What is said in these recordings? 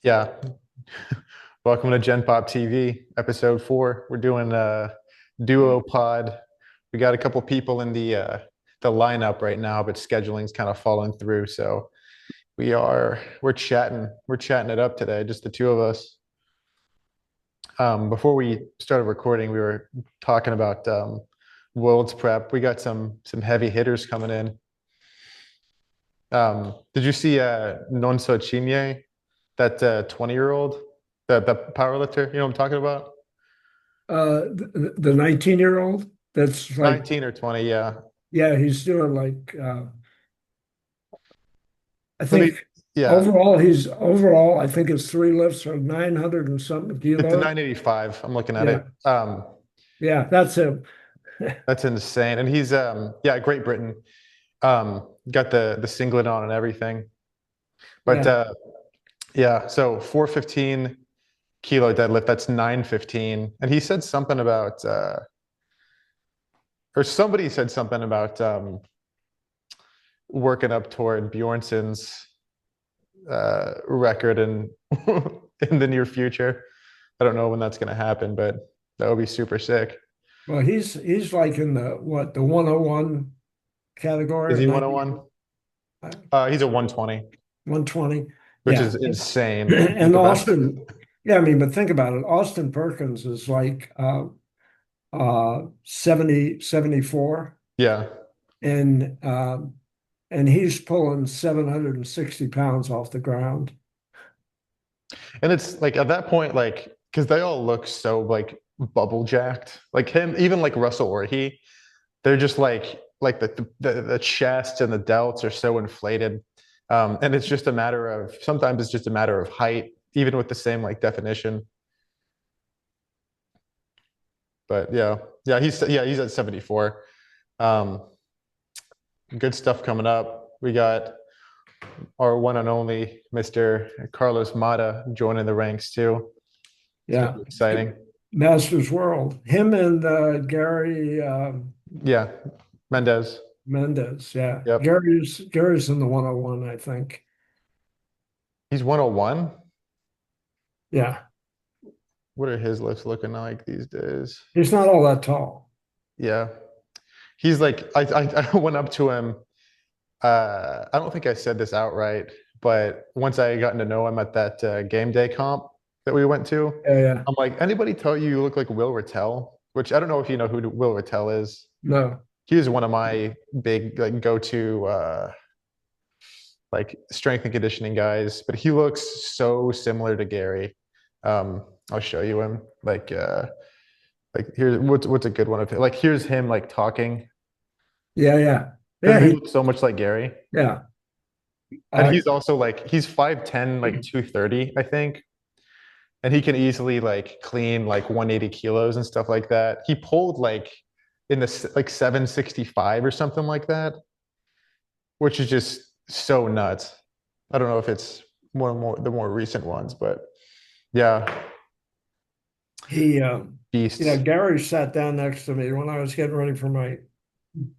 Yeah. Welcome to Gen Pop TV, episode 4. We're doing a duo pod. We got a couple people in the lineup right now, but scheduling's kind of falling through. So we're chatting it up today, just the two of us. Before we started recording, we were talking about Worlds prep. We got some heavy hitters coming in. Did you see Nonso Chinye, that 20-year-old, the powerlifter? You know what I'm talking about? The 19-year-old, that's like, 19 or 20, yeah. yeah, he's doing like, I Let me, think yeah. overall, I think his three lifts are 900 and something It's a kilos. 985. I'm looking at Yeah, it. yeah, that's him. That's insane. And he's yeah, Great Britain. Got the singlet on and everything. But Yeah, yeah, so 415 kilo deadlift, that's 915. And he said something about or somebody said something about working up toward Bjornson's record in in the near future. I don't know when that's going to happen, but that would be super sick. well, he's like in the 101 Is category, he 90, 101? He's a 120, 120. which Yeah, is insane. He's and the best. Austin, yeah, I mean, but think about it. Austin Perkins is like 70, 74. Yeah. And he's pulling 760 pounds off the ground. And it's like at that point, like, because they all look so like bubble jacked. Like him, even like Russell or they're just like the chest and the delts are so inflated. And it's just a matter of sometimes it's just a matter of height, even with the same like definition. But yeah, he's at 74. Um, good stuff coming up. We got our one and only Mr. Carlos Mata joining the ranks too. It's gonna Yeah. be exciting. Masters World. Him and Gary Yeah, Mendez. Mendez. Yeah. Yep. Gary's in the 101, I think. He's 101. Yeah. What are his lifts looking like these days? He's not all that tall. Yeah. He's like I went up to him. I don't think I said this outright, but once I gotten to know him at that game day comp that we went to, Yeah, yeah. I'm like, anybody tell you you look like Will Rattel? Which I don't know if you know who Will Rattel is. No. He was one of my big like go-to like strength and conditioning guys, but he looks so similar to Gary. I'll show you him. Like here's what's a good one of him. Like here's him like talking. Yeah, yeah. Yeah, Doesn't he look so much like Gary? yeah. And Uh, he's also like he's 5'10, like 230, I think. And he can easily like clean like 180 kilos and stuff like that. He pulled like in the like 765 or something like that, which is just so nuts. I don't know if it's one of the more recent ones, but yeah, he beasts. Gary sat down next to me when I was getting ready for my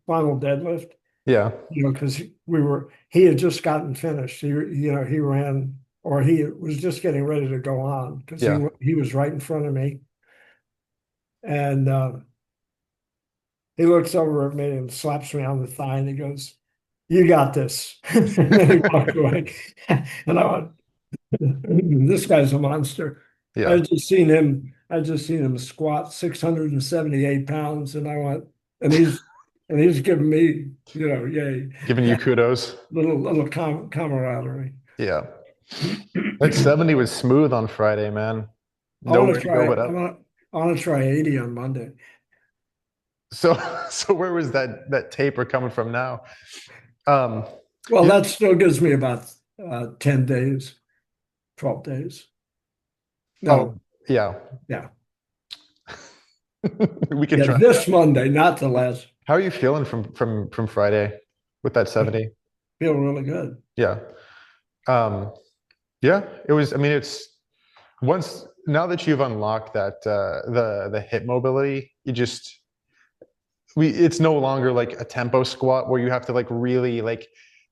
final deadlift. Yeah, Because he had just gotten finished. He ran, or he was just getting ready to go on because yeah. he was right in front of me. And he looks over at me and slaps me on the thigh and he goes, "You got this." And then he walked away. And I went, "This guy's a monster." Yeah, I just seen him squat 678 pounds, and I went, and he's giving me, yay, giving you kudos. little camaraderie. Yeah, that 70 was smooth on Friday, man. I want Nowhere to to go try. but up. I want to try 80 on Monday. So, so where was that taper coming from now? Um, Well, you, that still gives me about 10 days, 12 days. oh No, yeah, yeah, we can yeah. try This that. Monday, not the last. How are you feeling from Friday with that I 70? feel really good. Yeah. Um, yeah, it was, I mean, it's once now that you've unlocked that the hip mobility, you just it's no longer like a tempo squat where you have to like really like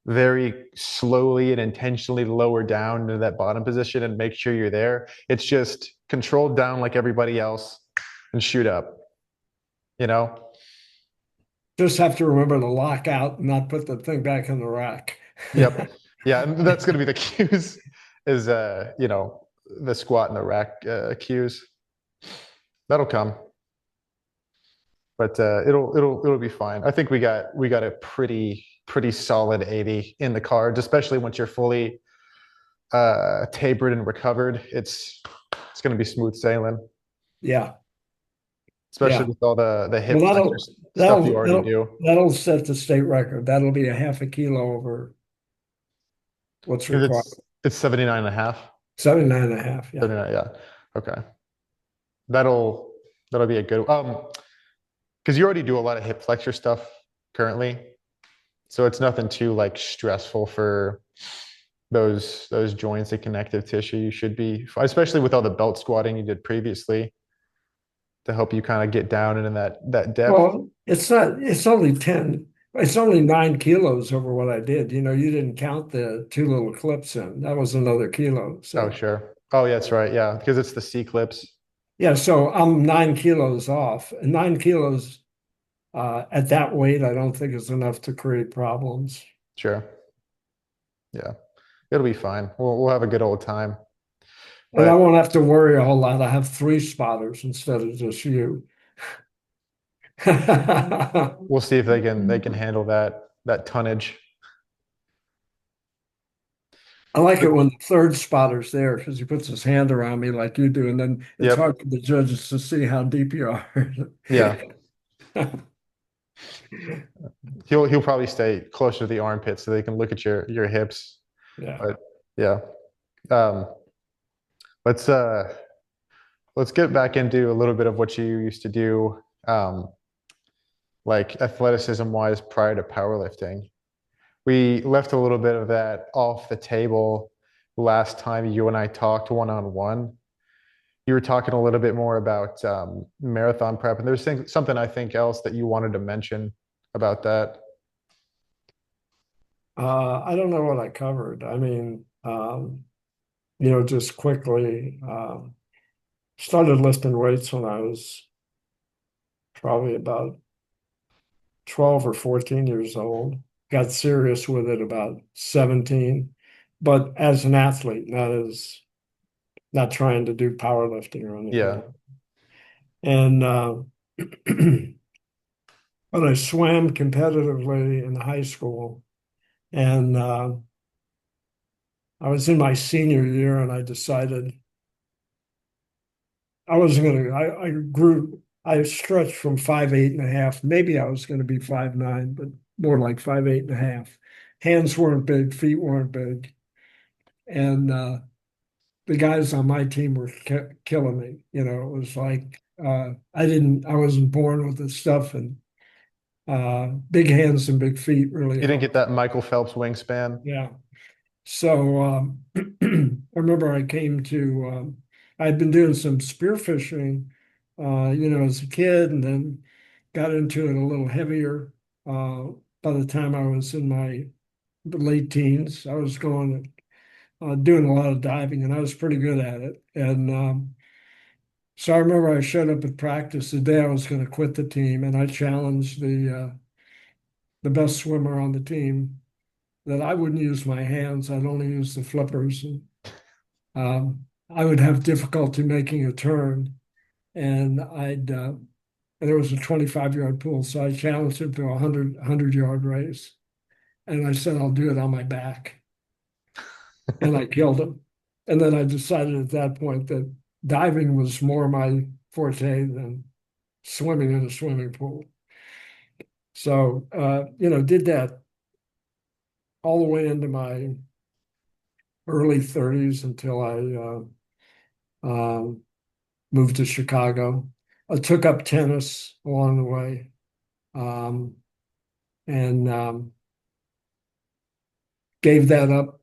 very slowly and intentionally lower down into that bottom position and make sure you're there. It's just controlled down like everybody else and shoot up, you know? Just have to remember to lock out and not put the thing back in the rack. Yep. Yeah, and that's going to be the cues is the squat and the rack cues. That'll come. But it'll be fine. I think we got a pretty solid 80 in the cards, especially once you're fully tapered and recovered. It's going to be smooth sailing, Yeah, especially yeah. with all the hip Well, flexor stuff you already do. that'll set the state record. That'll be a half a kilo over what's Because required. it's 79 and a half. 79 and a half. Yeah. 79, yeah. Okay. That'll that'll be a good because you already do a lot of hip flexor stuff currently. So it's nothing too like stressful for those joints and connective tissue. You should be, especially with all the belt squatting you did previously to help you kind of get down into that depth. Well, it's only 9 kilos over what I did. You didn't count the two little clips in. That was another kilo. Oh, So sure. Oh, yeah, that's right. Yeah, because it's the C clips. yeah, so I'm 9 kilos off. And 9 kilos at that weight, I don't think is enough to create problems. Sure. Yeah, it'll be fine. We'll have a good old time. And I But won't have to worry a whole lot. I have three spotters instead of just you. I we'll see if they can handle that tonnage. like it when the third spotter's there because he puts his hand around me like you do, and then it's Yep. hard for the judges to see how deep you are. Yeah. He'll probably stay closer to the armpit so they can look at your hips. Yeah. But yeah. Um, let's let's get back into a little bit of what you used to do, like athleticism wise prior to powerlifting. We left a little bit of that off the table last time you and I talked one on one. You were talking a little bit more about marathon prep, and there's something I think else that you wanted to mention about that. I don't know what I covered. I mean, just quickly, started lifting weights when I was probably about 12 or 14 years old. Got serious with it about 17, but as an athlete, not trying to do powerlifting or Yeah, anything. And but I swam competitively in high school, and I was in my senior year, and I decided I wasn't going to. I grew. I stretched from 5'8.5". Maybe I was going to be 5'9", but more like 5'8.5". Hands weren't big, feet weren't big, and the guys on my team were killing me. It was like I wasn't born with this stuff, and big hands and big feet really you didn't get helped. that Michael Phelps wingspan. Yeah. So I remember I'd been doing some spearfishing, as a kid, and then got into it a little heavier. Uh, by the time I was in my late teens, I was doing a lot of diving, and I was pretty good at it. And so I remember I showed up at practice the day I was going to quit the team, and I challenged the best swimmer on the team that I wouldn't use my hands. I'd only use the flippers. And I would have difficulty making a turn. And there was a 25-yard pool. So I challenged him to a 100-yard race. And I said, I'll do it on my back. And I killed him. And then I decided at that point that diving was more my forte than swimming in a swimming pool. So, did that all the way into my early 30s until I moved to Chicago. I took up tennis along the way, um, and gave that up.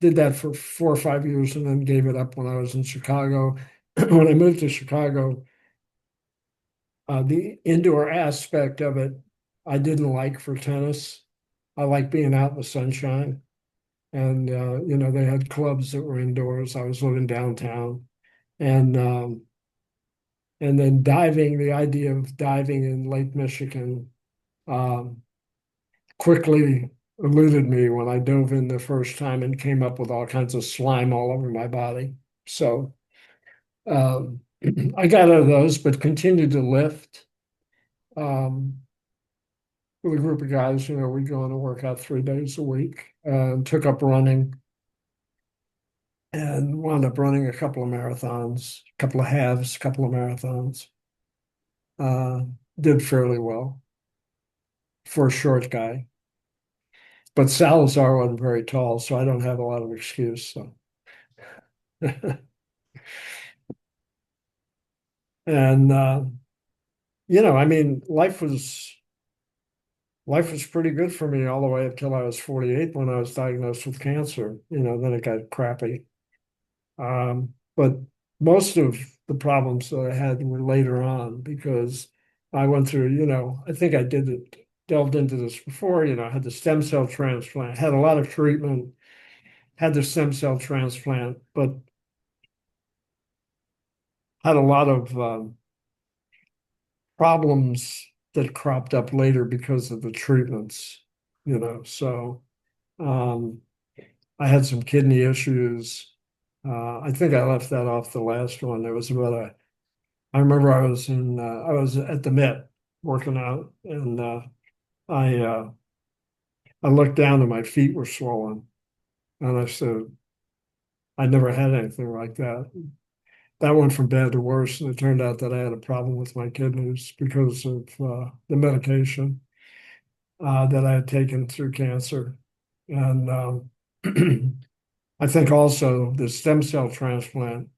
Did that for 4 or 5 years, and then gave it up when I was in Chicago. When I moved to Chicago, the indoor aspect of it I didn't like for tennis. I like being out in the sunshine. And they had clubs that were indoors. I was living downtown. And and then diving, the idea of diving in Lake Michigan um, quickly eluded me when I dove in the first time and came up with all kinds of slime all over my body. So um, I got out of those, but continued to lift um, with a group of guys. We go on to work out 3 days a week. Took up running and wound up running a couple of marathons, a couple of halves, a couple of marathons. Uh, did fairly well for a short guy. But Salazar wasn't very tall, so I don't have a lot of excuse. So. And I mean, life was pretty good for me all the way until I was 48 when I was diagnosed with cancer. Then it got crappy. But most of the problems that I had were later on because I went through, I think I delved into this before, I had the stem cell transplant, had a lot of treatment, had the stem cell transplant, but had a lot of problems that cropped up later because of the treatments. So um, I had some kidney issues. I think I left that off the last one. There was about I remember I was at the Met working out, and I uh, I looked down and my feet were swollen, and I said I never had anything like that. That went from bad to worse, and it turned out that I had a problem with my kidneys because of the medication that I had taken through cancer, and I think also the stem cell transplant.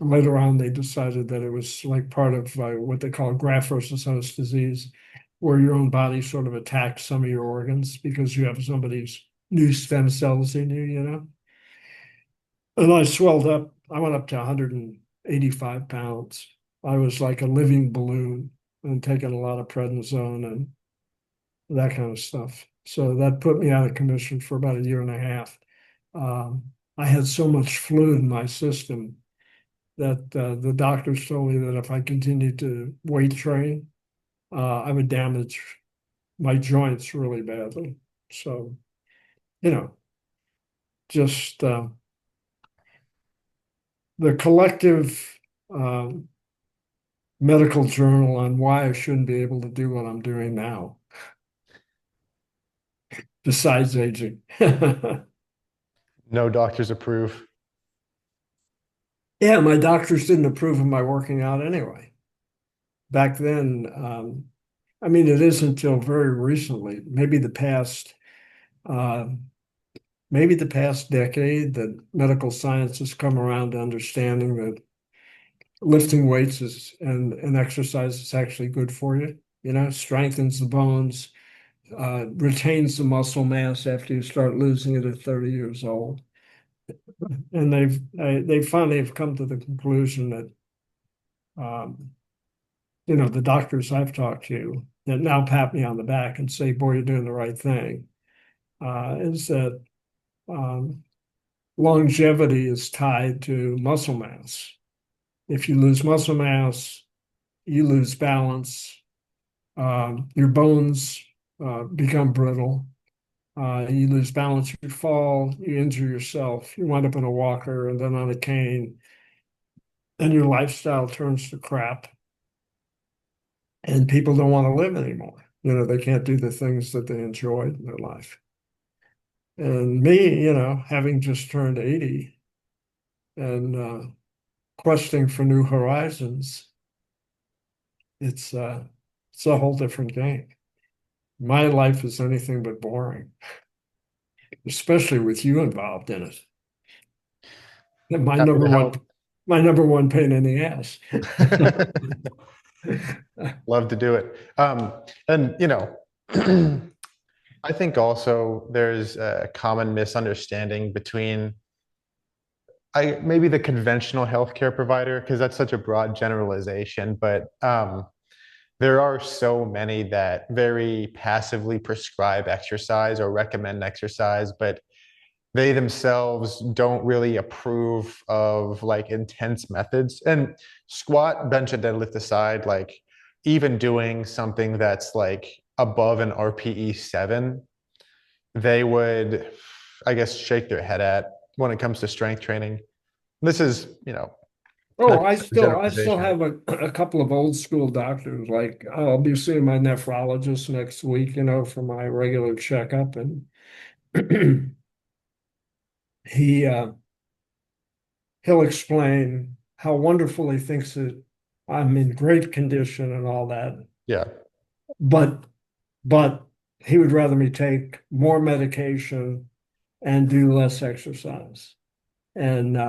Later on, they decided that it was like part of what they call graft versus host disease, where your own body sort of attacks some of your organs because you have somebody's new stem cells in you. And I swelled up. I went up to 185 pounds. I was like a living balloon and taking a lot of prednisone and that kind of stuff. So that put me out of commission for about a year and a half. Um, I had so much fluid in my system that the doctors told me that if I continued to weight train, I would damage my joints really badly. So, you know, just the collective um, medical journal on why I shouldn't be able to do what I'm doing now, besides aging. No doctors approve. Yeah, my doctors didn't approve of my working out anyway. Back then, I mean, it isn't until very recently, uh, maybe the past decade, that medical science has come around to understanding that lifting weights and exercise is actually good for you. Strengthens the bones, retains the muscle mass after you start losing it at 30 years old. And they finally have come to the conclusion that um, the doctors I've talked to that now pat me on the back and say, "Boy, you're doing the right thing," is that um, longevity is tied to muscle mass. If you lose muscle mass, you lose balance. Your bones become brittle. You lose balance, you fall, you injure yourself, you wind up in a walker and then on a cane, and your lifestyle turns to crap, and people don't want to live anymore. They can't do the things that they enjoyed in their life. And me, having just turned 80 and questing for new horizons, it's uh, it's a whole different game. My life is anything but boring, especially with you involved in it. And my Happy number to one, help. my number one pain in the ass. Love to do it. And I think also there's a common misunderstanding between maybe the conventional healthcare provider, because that's such a broad generalization, but there are so many that very passively prescribe exercise or recommend exercise, but they themselves don't really approve of like intense methods. And squat, bench, and deadlift aside, like even doing something that's like above an RPE 7, they would, I guess, shake their head at when it comes to strength training. This is, Oh, that's a I still generalization. have a couple of old school doctors. Like I'll be seeing my nephrologist next week, for my regular checkup, and he he'll explain how wonderful he thinks that I'm in great condition and all that. Yeah, But but he would rather me take more medication and do less exercise. And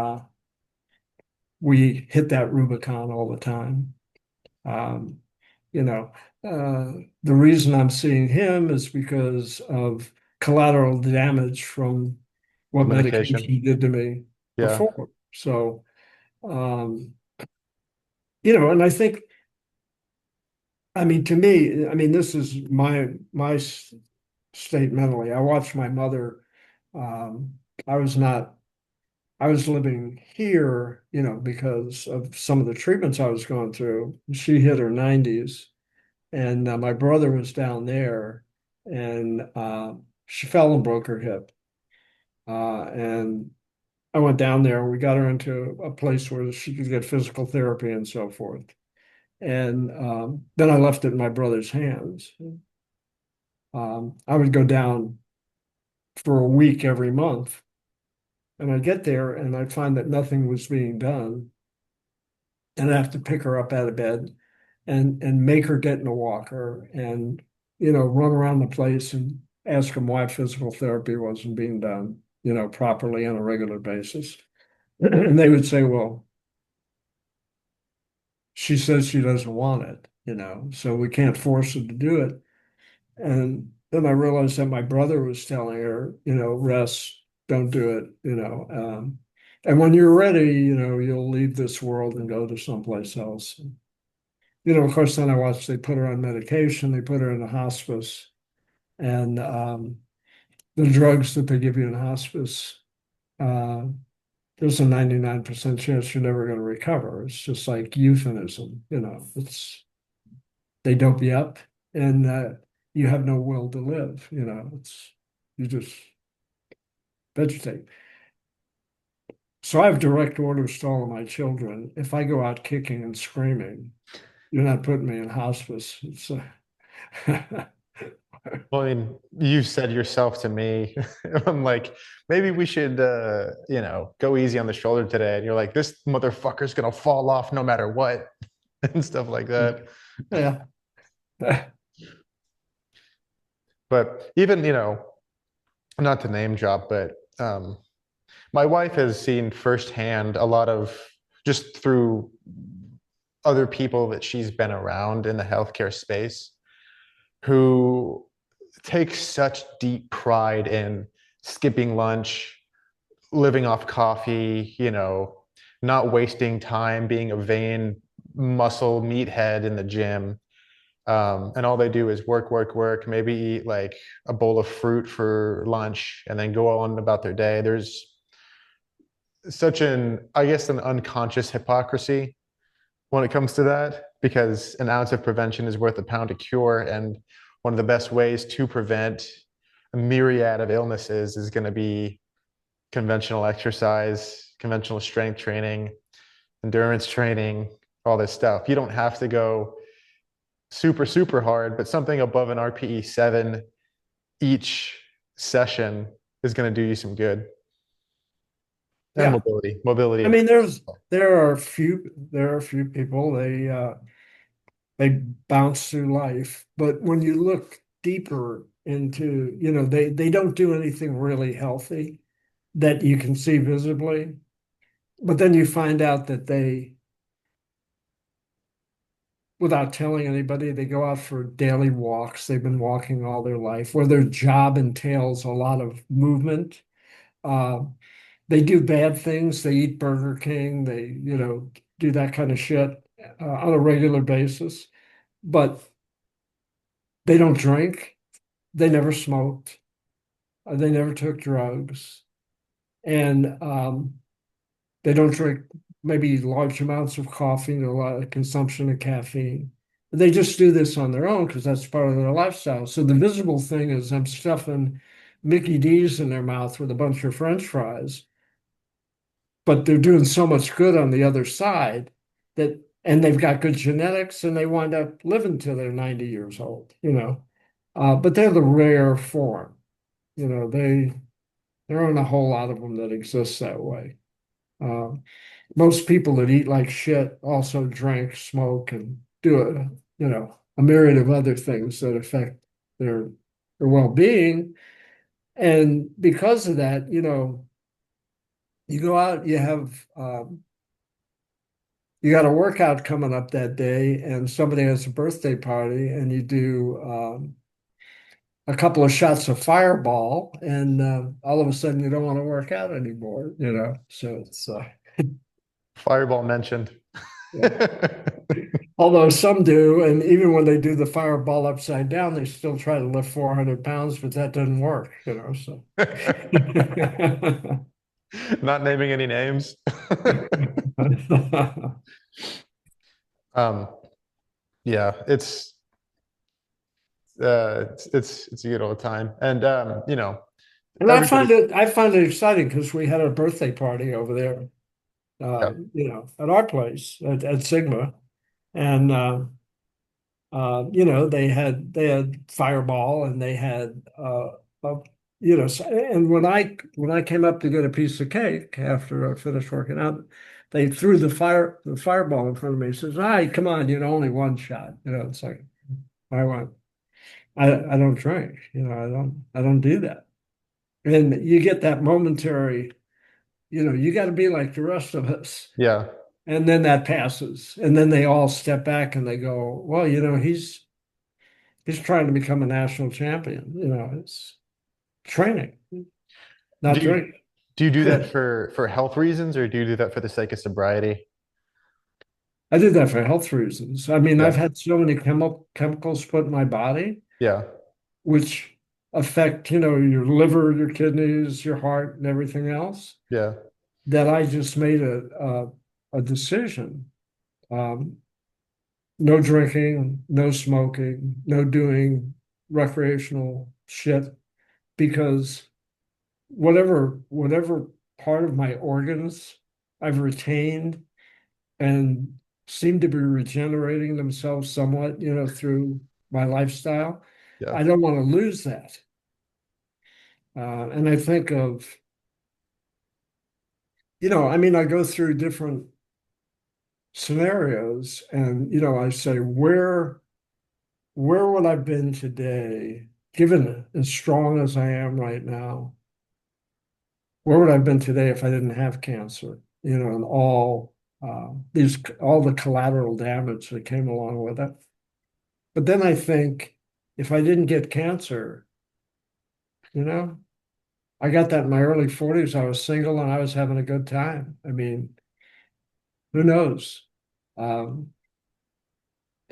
we hit that Rubicon all the time. Um, you know, the reason I'm seeing him is because of collateral damage from the what medication medication. he did to me Yeah, before. So, um, and I think, I mean, to me, I mean, this is my state mentally. I watched my mother. Um, I was not. I was living here, because of some of the treatments I was going through. She hit her 90s, and my brother was down there, and she fell and broke her hip. And I went down there, and we got her into a place where she could get physical therapy and so forth. And then I left it in my brother's hands. I would go down for a week every month, and I'd get there, and I'd find that nothing was being done, and I have to pick her up out of bed and make her get in a walker and run around the place and ask them why physical therapy wasn't being done properly on a regular basis. And they would say, well, she says she doesn't want it, so we can't force her to do it. And then I realized that my brother was telling her, rest, don't do it, and when you're ready, you'll leave this world and go to someplace else. Of course, then I watched, they put her on medication, they put her in a hospice, and the drugs that they give you in hospice, uh, there's a 99% chance you're never going to recover. It's just like euphemism, they dope you up, and you have no will to live, you just vegetate. So I have direct orders to all of my children. If I go out kicking and screaming, you're not putting me in hospice. It's well, I mean, you said yourself to me, I'm like, maybe we should, go easy on the shoulder today. And you're like, this motherfucker's gonna fall off no matter what, and stuff like that. yeah. But even, not to name drop, but my wife has seen firsthand a lot of just through other people that she's been around in the healthcare space who take such deep pride in skipping lunch, living off coffee, not wasting time, being a vain muscle meathead in the gym. And all they do is work, work, work, maybe eat like a bowl of fruit for lunch and then go on about their day. There's such I guess, an unconscious hypocrisy when it comes to that, because an ounce of prevention is worth a pound of cure. And one of the best ways to prevent a myriad of illnesses is going to be conventional exercise, conventional strength training, endurance training, all this stuff. You don't have to go super, super hard, but something above an RPE 7 each session is going to do you some good. And Yeah. mobility I of mean, course. there are a few people, they bounce through life, but when you look deeper into, they don't do anything really healthy that you can see visibly, but then you find out that they, without telling anybody, they go out for daily walks. They've been walking all their life, where their job entails a lot of movement. Uh, they do bad things. They eat Burger King. They, do that kind of shit on a regular basis. but they don't drink. They never smoked. They never took drugs. And they don't drink maybe large amounts of coffee and a lot of consumption of caffeine. They just do this on their own because that's part of their lifestyle. So the visible thing is I'm stuffing Mickey D's in their mouth with a bunch of French fries, but they're doing so much good on the other side that, and they've got good genetics and they wind up living till they're 90 years old, you know. But they're the rare form, you know, there aren't a whole lot of them that exist that way. Um, Most people that eat like shit also drink, smoke, and do a myriad of other things that affect their their well-being. And because of that, you go out, you got a workout coming up that day, and somebody has a birthday party, and you do a couple of shots of Fireball, and all of a sudden you don't want to work out anymore, you know. So it's Fireball mentioned. yeah. Although some do, and even when they do the Fireball upside down, they still try to lift 400 pounds, but that doesn't work, you know. So Not naming any names. um, yeah, it's a good old time, and and everybody. I find it exciting because we had a birthday party over there, Yeah, at our place at Sigma, and they had Fireball and they had and when I came up to get a piece of cake after I finished working out, they threw the Fireball in front of me. He says, "Hi, come on, only one shot." It's like I went, I don't drink, I don't do that. And you get that momentary, you got to be like the rest of us. yeah. And then that passes. And then they all step back and they go, well, he's trying to become a national champion. It's training, Do not you drink. do you do that I for health reasons, or do you do that for the sake of sobriety? did that for health reasons. I mean, I've Yeah, had so many chemicals put in my body, yeah, which affect, your liver, your kidneys, your heart, and everything else, yeah, that I just made a decision. Um, no drinking, no smoking, no doing recreational shit because whatever part of my organs I've retained and seem to be regenerating themselves somewhat, through my lifestyle. yeah. I don't want to lose that. And I think of, I mean, I go through different scenarios and, I say, where would I have been today, given as strong as I am right now? Where would I have been today if I didn't have cancer? And all the collateral damage that came along with it. But then I think if I didn't get cancer, you know, I got that in my early 40s. I was single and I was having a good time. I mean, who knows? Um,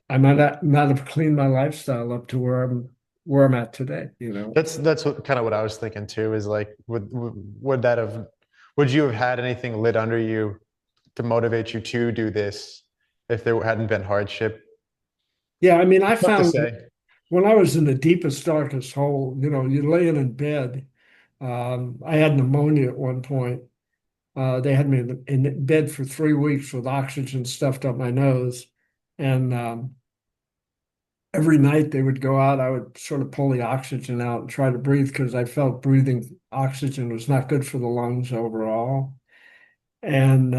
I might have cleaned my lifestyle up to where I'm at today, That's what kind of what I was thinking too. Is like, would that have, would you have had anything lit under you to motivate you to do this if there hadn't been hardship? Yeah, I mean, I Tough to found say. when I was in the deepest, darkest hole, you're laying in bed. I had pneumonia at one point. They had me in bed for 3 weeks with oxygen stuffed up my nose. And every night they would go out, I would sort of pull the oxygen out and try to breathe because I felt breathing oxygen was not good for the lungs overall. And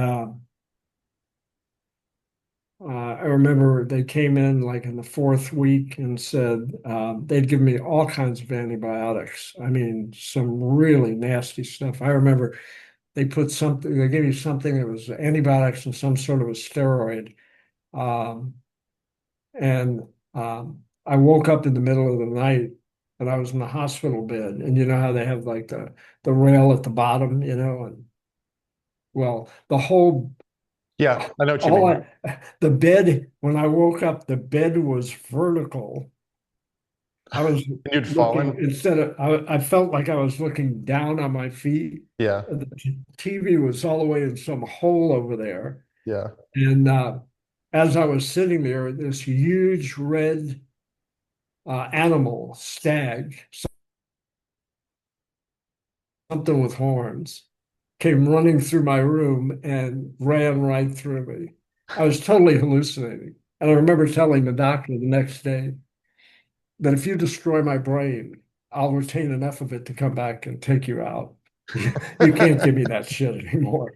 I remember they came in like in the fourth week and said they'd give me all kinds of antibiotics. I mean, some really nasty stuff. I remember they gave me something that was antibiotics and some sort of a steroid. Um, and I woke up in the middle of the night and I was in the hospital bed. And you know how they have like the rail at the bottom, and well, the whole Yeah, I know what you All mean. the bed, when I woke up, the bed was vertical. I was And you'd looking fallen. instead of, I felt like I was looking down on my feet. Yeah, The TV was all the way in some hole over there. yeah. And as I was sitting there, this huge red animal, stag, something with horns, came running through my room and ran right through me. I was totally hallucinating. And I remember telling the doctor the next day that if you destroy my brain, I'll retain enough of it to come back and take you out. You can't give me that shit anymore.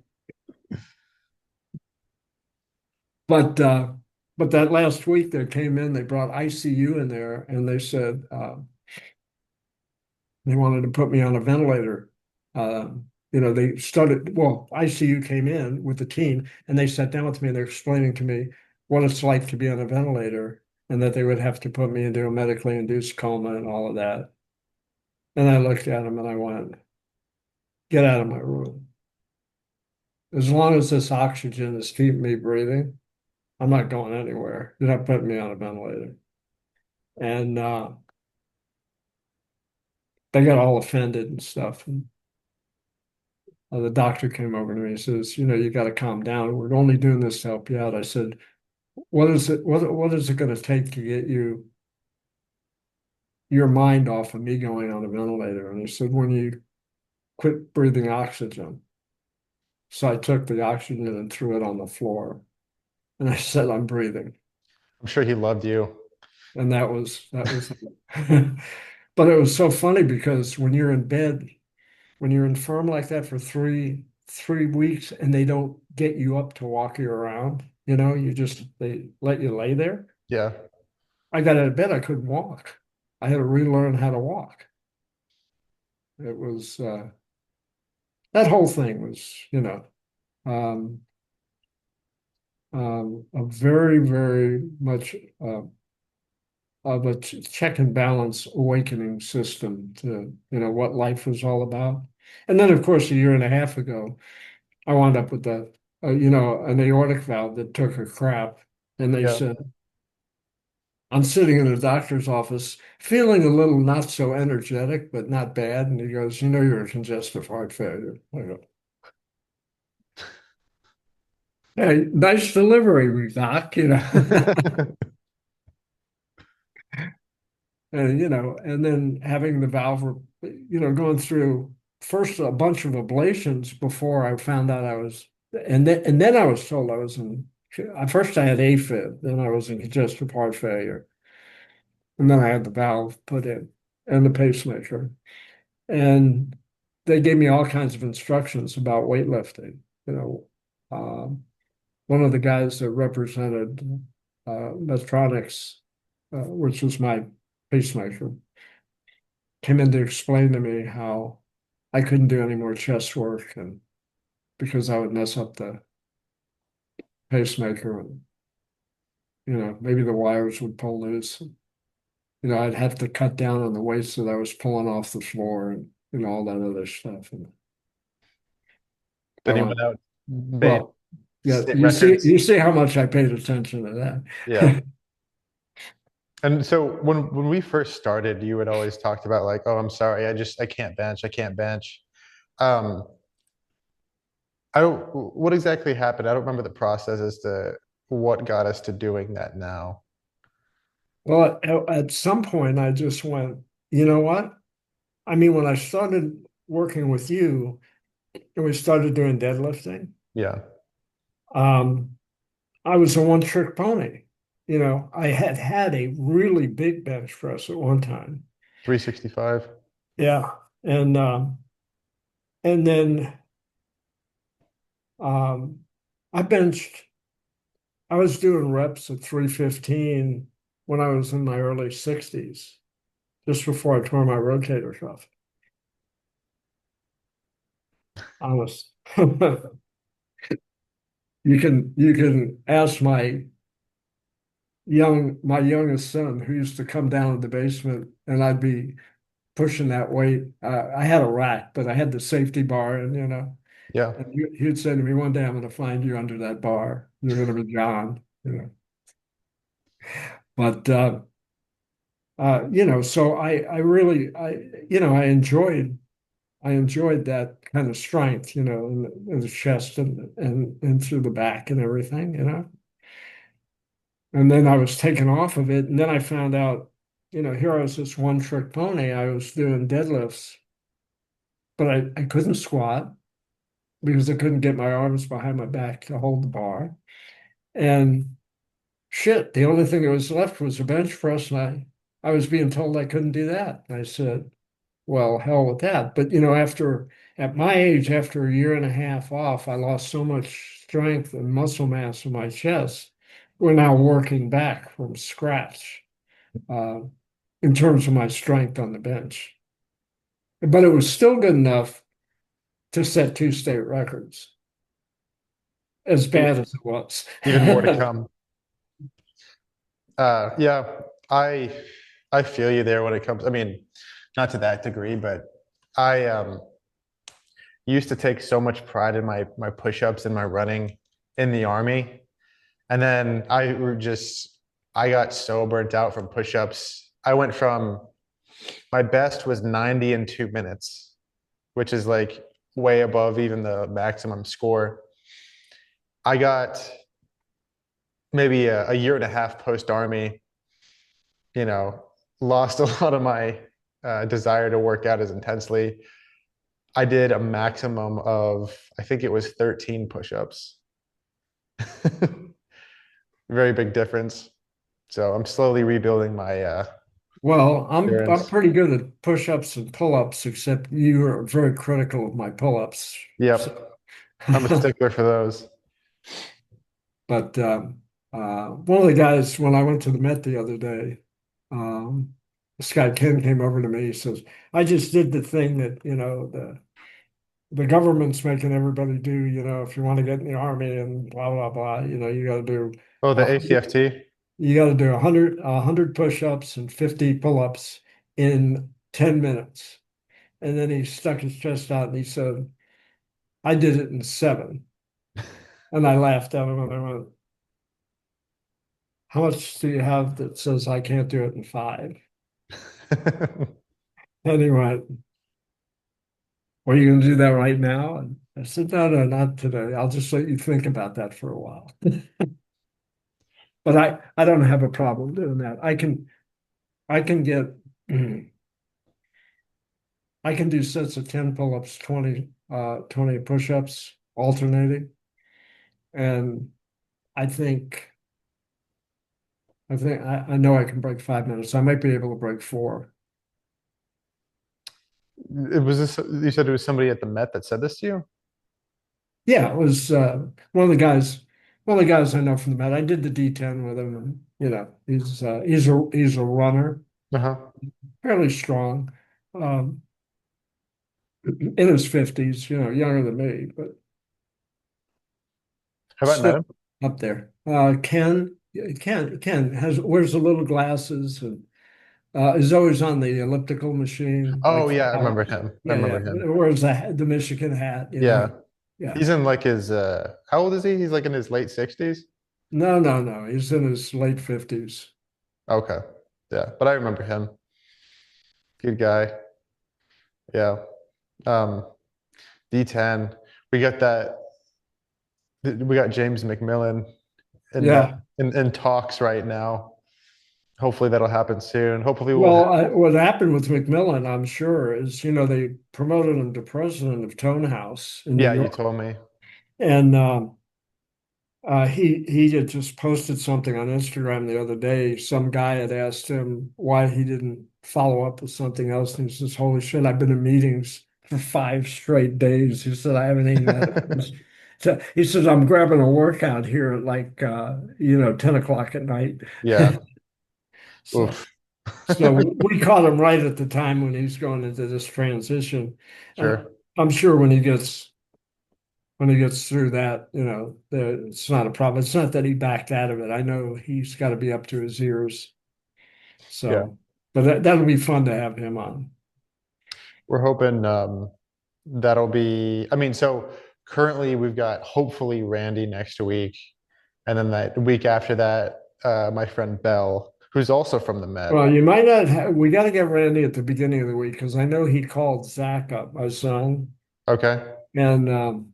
But uh, but that last week they came in, they brought ICU in there, and they said they wanted to put me on a ventilator. They started, well, ICU came in with the team and they sat down with me and they're explaining to me what it's like to be on a ventilator and that they would have to put me into a medically induced coma and all of that. And I looked at them and I went, get out of my room. As long as this oxygen is keeping me breathing, I'm not going anywhere. You're not putting me on a ventilator. And they got all offended and stuff. And the doctor came over to me and says, you got to calm down. We're only doing this to help you out. I said, what is it going to take to get your mind off of me going on a ventilator? And he said, when you quit breathing oxygen. So I took the oxygen and threw it on the floor. And I said, I'm breathing. I'm sure he loved you. And that was but it was so funny because when you're in bed, when you're infirm like that for three weeks and they don't get you up to walk you around, they let you lay there. Yeah. I got out of bed, I couldn't walk. I had to relearn how to walk. It was that whole thing was, um, a very, very much of a check and balance awakening system to, what life was all about. And then, of course, a year and a half ago, I wound up with an aortic valve that took a crap. And they Yeah. said, I'm sitting in the doctor's office feeling a little not so energetic, but not bad. And he goes, you're a congestive heart failure. I go, hey, nice delivery, doc. And then having the valve, going through first a bunch of ablations before I found out and then I was told I was at first I had AFib, then I was in congestive heart failure, and then I had the valve put in and the pacemaker. And they gave me all kinds of instructions about weightlifting. You know, one of the guys that represented Medtronics, which was my pacemaker, came in to explain to me how I couldn't do any more chest work and because I would mess up the pacemaker and maybe the wires would pull loose. I'd have to cut down on the weights that I was pulling off the floor and all that other stuff. And I Then he went went, out, made well, yeah, state you see, records. you see how much I paid attention to Yeah. that. And so when we first started, you had always talked about like, oh, I'm sorry, I can't bench, I can't bench. Um, I don't, what exactly happened? I don't remember the process as to what got us to doing that now. Well, at some point, I just went, you know what? I mean, when I started working with you and we started doing deadlifting, Yeah. um, I was a one-trick pony. I had had a really big bench press at one time. 365. Yeah. And then um, I benched, I was doing reps at 315 when I was in my early 60s, just before I tore my rotator cuff. Honest. You can ask my youngest son who used to come down to the basement and I'd be pushing that weight. I had a rack, but I had the safety bar and Yeah. And he'd say to me, one day I'm going to find you under that bar. You're going to be John, you know. But so I really I enjoyed that kind of strength, in the chest and through the back and everything, And then I was taken off of it, and then I found out, here I was this one trick pony. I was doing deadlifts, but I couldn't squat because I couldn't get my arms behind my back to hold the bar. And shit, the only thing that was left was a bench press, and I was being told I couldn't do that. And I said, well, hell with that. But at my age, after a year and a half off, I lost so much strength and muscle mass in my chest. We're now working back from scratch uh, in terms of my strength on the bench. But it was still good enough to set two state records, as bad as it was. Even more to come. Yeah, I I feel you there when it comes. I mean, not to that degree, but I used to take so much pride in my push-ups and my running in the army. And then I got so burnt out from push-ups. I went from my best was 90 in 2 minutes, which is like way above even the maximum score. I got maybe a year and a half post army, you know, lost a lot of my desire to work out as intensely. I did a maximum of, I think it was 13 push-ups. Very big difference. So I'm slowly rebuilding my Well, I'm endurance. pretty good at push-ups and pull-ups, except you are very critical of my pull-ups. Yep, So, I'm a stickler for those. but one of the guys, when I went to the Met the other day, um, this guy Ken came over to me. He says, "I just did the thing that the government's making everybody do. If you want to get in the army and blah blah blah, you got to do Oh, the a hundred, ACFT. you got to do a hundred push-ups and 50 pull-ups in 10 minutes." And then he stuck his chest out and he said, "I did it in 7." And I laughed at him and I went, "How much do you have that says I can't do it in 5?" And he went, "Are you going to do that right now?" And I said, "No, no, not today. I'll just let you think about that for a while." But I don't have a problem doing that. I can get I can do sets of 10 pull-ups, 20 push-ups alternating. And I think I know I can break 5 minutes. I might be able to break 4. It was this, you said it was somebody at the Met that said this to you? Yeah, it was one of the guys I know from the Met. I did the D10 with him, and he's a runner, Uh-huh. fairly strong, um, in his 50s, younger than me, but Have I met still him? up there. Ken wears the little glasses and is always on the elliptical machine, Oh like yeah, I remember him. I yeah, yeah. remember him. Wears the Michigan hat, Yeah. Yeah. He's in like his how old is he? He's like in his late 60s. No, no, no. He's in his late 50s. Okay. Yeah, but I remember him. Good guy. Yeah. Um, D10. We got that we got James McMillan in Yeah. in talks right now. Hopefully that'll happen soon. Hopefully we'll Well, what happened with McMillan, I'm sure, is they promoted him to president of Tone House in New yeah, you York, told me. and he had just posted something on Instagram the other day. Some guy had asked him why he didn't follow up with something else, and he says, "Holy shit, I've been in meetings for 5 straight days." He said, "I haven't even had a." So he says, "I'm grabbing a workout here at like 10 o'clock at night." Yeah. So Oof. so we caught him right at the time when he's going into this transition. Uh, Sure. I'm sure when he gets through that, it's not a problem. It's not that he backed out of it. I know he's got to be up to his ears. Yeah. So, but that'll be fun to have him on. We're hoping that'll be, I mean, so currently we've got hopefully Randy next week, and then that week after that, my friend Bell, who's also from the Met. Well, you might not have, we got to get Randy at the beginning of the week because I know he called Zach up, my son, Okay. and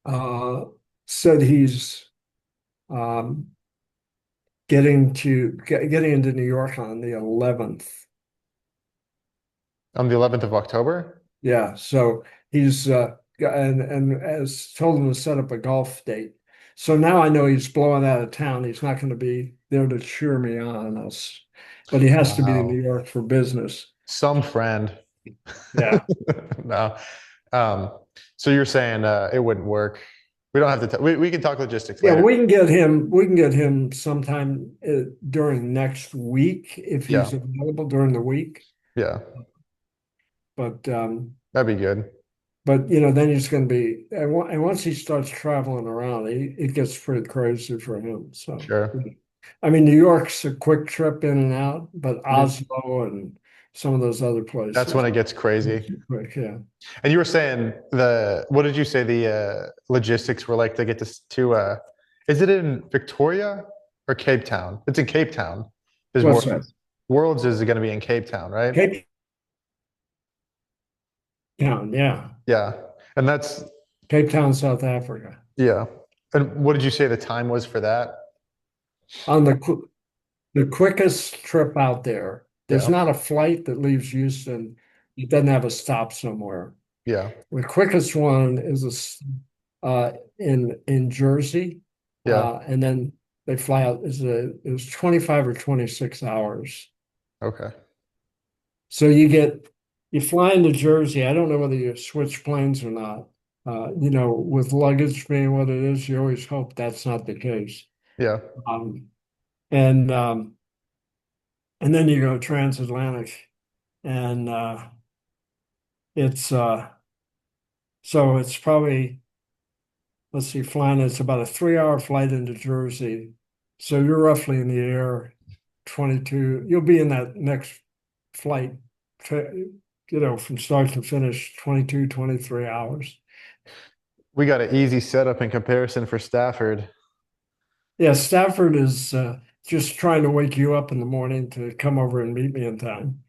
uh, said he's um, getting into New York on the 11th. On the 11th of October? Yeah, so he's and has told him to set up a golf date. So now I know he's blowing out of town. He's not going to be there to cheer me on us, but he has to be in New Wow. York for business. Some friend. Yeah. No. Um, so you're saying it wouldn't work. We don't have to, we can talk logistics Yeah, later. we can get him sometime during next week if Yeah. he's available during the week. Yeah. But That'd be good. then he's going to be and once he starts traveling around, it gets pretty crazy for him. So Sure. I mean, New York's a quick trip in and out, but Mhm. Oslo and some of those other That's when places, it gets crazy. quick, yeah. And you were saying what did you say the logistics were like to get is it in Victoria or Cape Town? It's in Cape Town. Is What's that? Worlds is going to be in Cape Town, right? Cape Town, yeah. Yeah. And that's Cape Town, South Africa. yeah. And what did you say the time was for that? On the quickest trip out there, there's Yeah. not a flight that leaves Houston. It doesn't have a stop somewhere. Yeah. The quickest one is in Jersey, Yeah. and then they fly out. It was 25 or 26 hours. Okay. So you fly into Jersey. I don't know whether you switch planes or not. With luggage being what it is, you always hope that's not the case. Yeah. Um, and and then you go transatlantic, and it's so it's probably, let's see, flying. It's about a 3 hour flight into Jersey. So you're roughly in the air 22. You'll be in that next flight, from start to finish, 22, 23 hours. We got an easy setup in comparison for Stafford. Yeah, Stafford is just trying to wake you up in the morning to come over and meet me in time.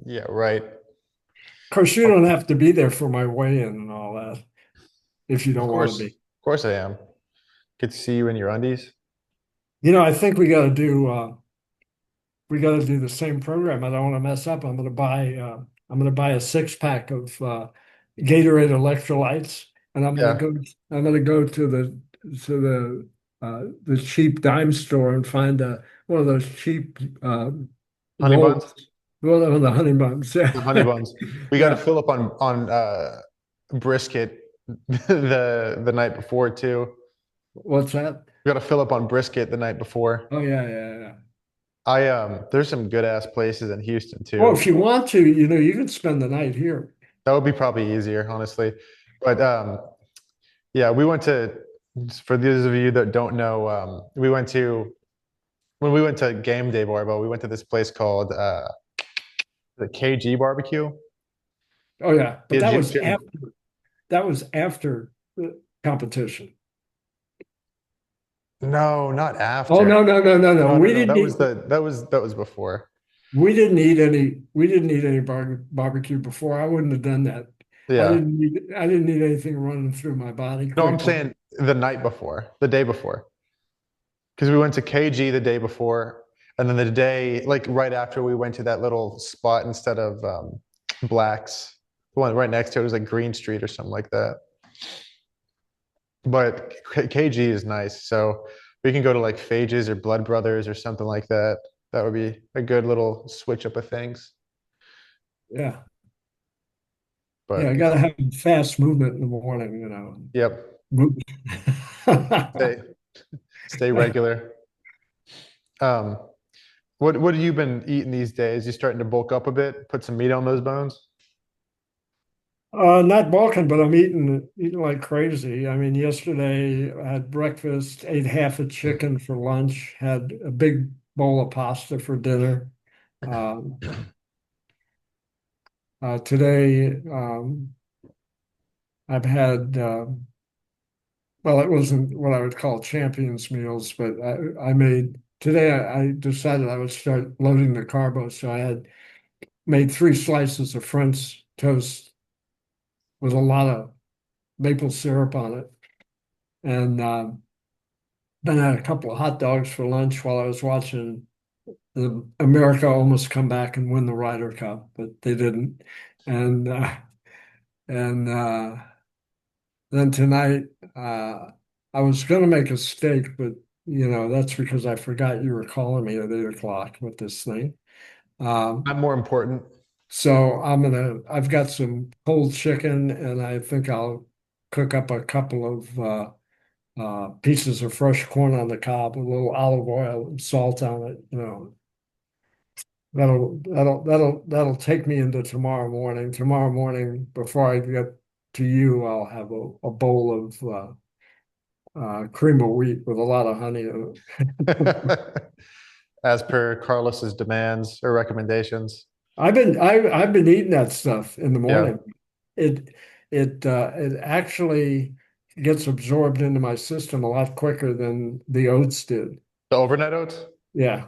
Yeah, right. Of course, you don't have to be there for my weigh-in and all that if you Of don't want to course. be. Of course I am. Get to see you in your undies. I think we got to do the same program. I don't want to mess up. I'm going to buy a 6 pack of Gatorade electrolytes, and Yeah. I'm going to go to the cheap dime store and find one of those cheap Honey rolls, buns? one of the honey buns. The Yeah, honey buns. We got to yeah. fill up on brisket the night before too. What's that? We got to fill up on brisket the night before. Oh yeah, yeah, yeah. There's some good ass places in Houston Well, too. if you want to, you can spend the night here. That would be probably easier, honestly. But yeah, we went to for those of you that don't know, we went to when we went to game day barbell, we went to this place called the KG barbecue. Oh yeah, but Yeah, that was after the competition. no, not Oh after. no, no, no, no, no. No, no, no. That was before. We didn't eat any barbecue before. I wouldn't have done that. Yeah. I didn't need anything running through my body No, I'm quickly. saying the night before, the day before. Because we went to KG the day before, and then the day, like right after, we went to that little spot instead of Black's. The one right next to it was like Green Street or something like that. But KG is nice, so we can go to like Phages or Blood Brothers or something like that. That would be a good little switch up of things. Yeah. Yeah, But I gotta have fast movement in the morning, yep, Move- stay stay regular. Um, what have you been eating these days? You starting to bulk up a bit? Put some meat on those bones? Not bulking, but I'm eating like crazy. I mean, yesterday I had breakfast, ate half a chicken for lunch, had a big bowl of pasta for dinner. Um, Today, I've had well, it wasn't what I would call champions meals, but I made today. I decided I would start loading the carbos, so I had made 3 slices of French toast with a lot of maple syrup on it, and then I had a couple of hot dogs for lunch while I was watching the America almost come back and win the Ryder Cup, but they didn't. And and then tonight, I was going to make a steak, but that's because I forgot you were calling me at 8 o'clock with this thing. Um, I'm more important. so I've got some cold chicken, and I think I'll cook up a couple of pieces of fresh corn on the cob, with a little olive oil and salt on it. That'll take me into tomorrow morning. Tomorrow morning, before I get to you, I'll have a bowl of cream of wheat with a lot of honey in it. As per Carlos's demands or recommendations. I've been eating that stuff in the Yeah. morning. It it actually gets absorbed into my system a lot quicker than the oats did. The overnight oats? Yeah,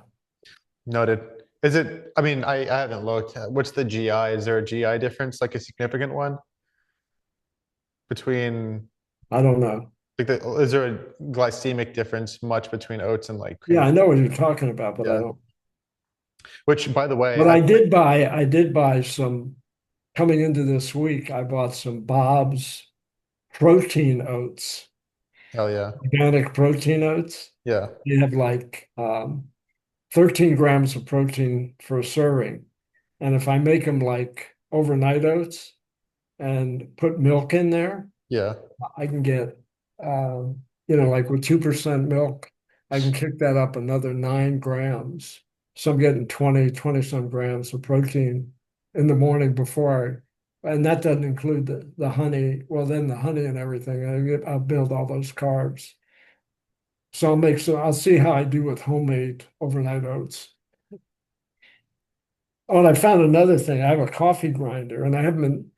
Noted. Is it, I mean, I haven't looked. What's the GI? Is there a GI difference, like a significant one between, I don't know. like, is there a glycemic difference much between oats and like cream Yeah, of I wheat? know what you're talking about, but I Yeah. don't. Which, by the way, But I did buy some coming into this week. I bought some Bob's protein oats, hell yeah. organic protein oats. Yeah. They have like 13 grams of protein for a serving. And if I make them like overnight oats and put milk in there, Yeah. I can get, like with 2% milk, I can kick that up another 9 grams. So I'm getting 20 some grams of protein in the morning and that doesn't include the honey. Well, then the honey and everything, I'll build all those carbs. So I'll see how I do with homemade overnight oats. Oh, and I found another thing. I have a coffee grinder and I haven't been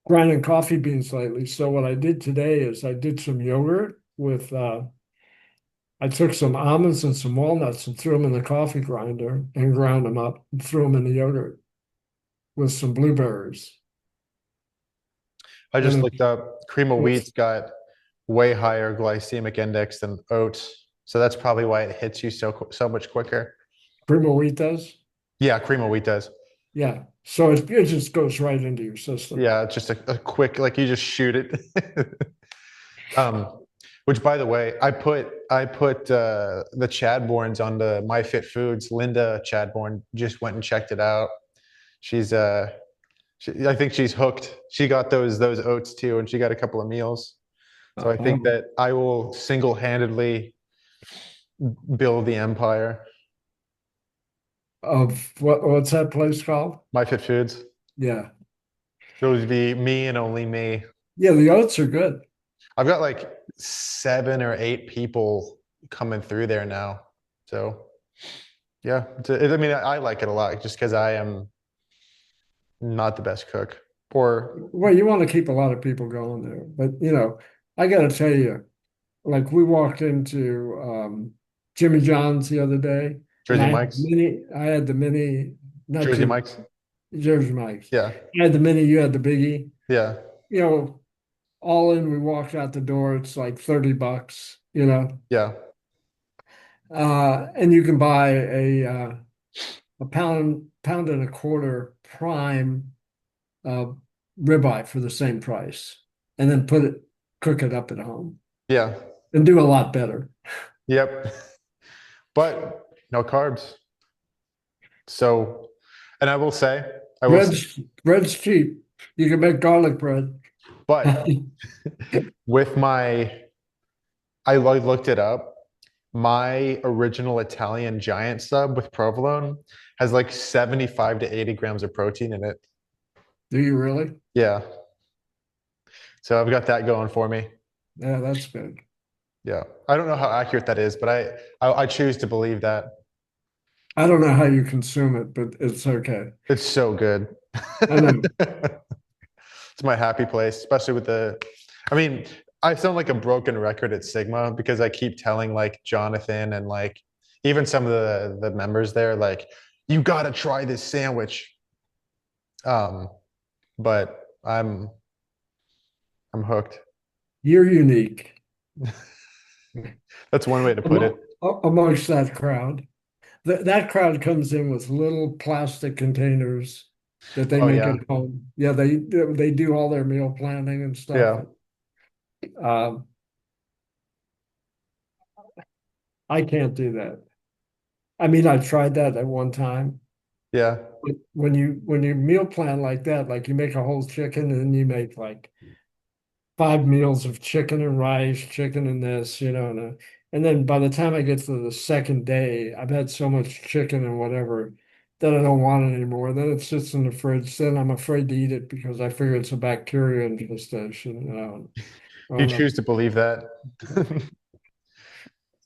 grinding coffee beans lately. So what I did today is I did some yogurt with I took some almonds and some walnuts and threw them in the coffee grinder and ground them up and threw them in the yogurt with some blueberries. I just And looked up cream of it's wheat's got way higher glycemic index than oats. So that's probably why it hits you so much quicker. cream of wheat does. Yeah, cream of wheat does. Yeah. So it just goes right into your system. Yeah, it's just a quick, like you just shoot it. Um, which by the way, I put the Chadbournes on the MyFit Foods. Linda Chadbourne just went and checked it out. She's I think she's hooked. She got those oats too, and she got a couple of meals. So I think Um, that I will single-handedly build the empire. of what's that place called? MyFit Foods. Yeah. It would be me and only me. Yeah, the oats are good. I've got like 7 or 8 people coming through there now. So yeah, I mean, I like it a lot just because I am not the best cook. Or Well, you want to keep a lot of people going there. But I gotta tell you, like we walked into Jimmy John's the other day, and Jersey Mike's. I had the mini, not Jersey Jimmy, Mike's. Jersey Mike's. Yeah. I had the mini, you had the biggie. Yeah. You know, all in, we walked out the door, it's like $30, Yeah. And you can buy a pound and a quarter prime uh, ribeye for the same price, and then cook it up at home Yeah. and do a lot better. Yep. But no carbs. So, and I will say, Bread's cheap. You can make garlic bread. but with I looked it up. My original Italian giant sub with provolone has like 75 to 80 grams of protein in it. Do you really? Yeah. So I've got that going for me. Yeah, that's good. Yeah. I don't know how accurate that is, but I choose to believe that. I don't know how you consume it, but it's okay. It's so good. I know. It's my happy place, especially with I mean, I sound like a broken record at Sigma because I keep telling like Jonathan and like even some of the members there, like, you gotta try this sandwich. Um, but I'm hooked. You're unique That's one way to put it. amongst that crowd. That crowd comes in with little plastic containers that they Oh make yeah. at home. Yeah, they do all their meal planning and stuff. Yeah. Um, I can't do that. I mean, I tried that at one time. Yeah. But when you meal plan like that, like you make a whole chicken and then you make like 5 meals of chicken and rice, chicken and this, and then by the time I get to the second day, I've had so much chicken and whatever that I don't want it anymore. Then it sits in the fridge. Then I'm afraid to eat it because I figure it's a bacteria infestation. I You don't know. choose to believe that.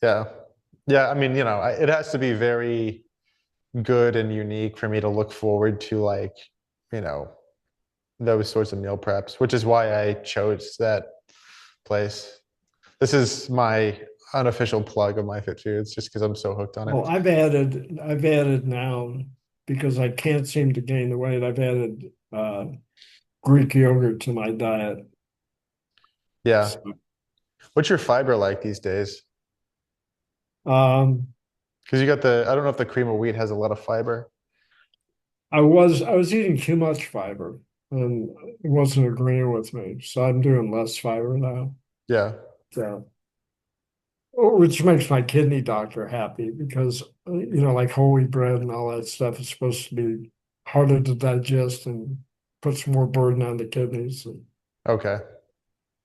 Yeah. Yeah. I mean, it has to be very good and unique for me to look forward to like, you know, those sorts of meal preps, which is why I chose that place. This is my unofficial plug of my fit foods just because I'm so hooked on it. Well, I've added now because I can't seem to gain the weight. I've added Greek yogurt to my diet. Yeah. So, What's your fiber like these days? um, Because you got I don't know if the cream of wheat has a lot of fiber. I was eating too much fiber and it wasn't agreeing with me. So I'm doing less fiber now. Yeah. So, which makes my kidney doctor happy because like whole wheat bread and all that stuff is supposed to be harder to digest and puts more burden on the kidneys. And, Okay.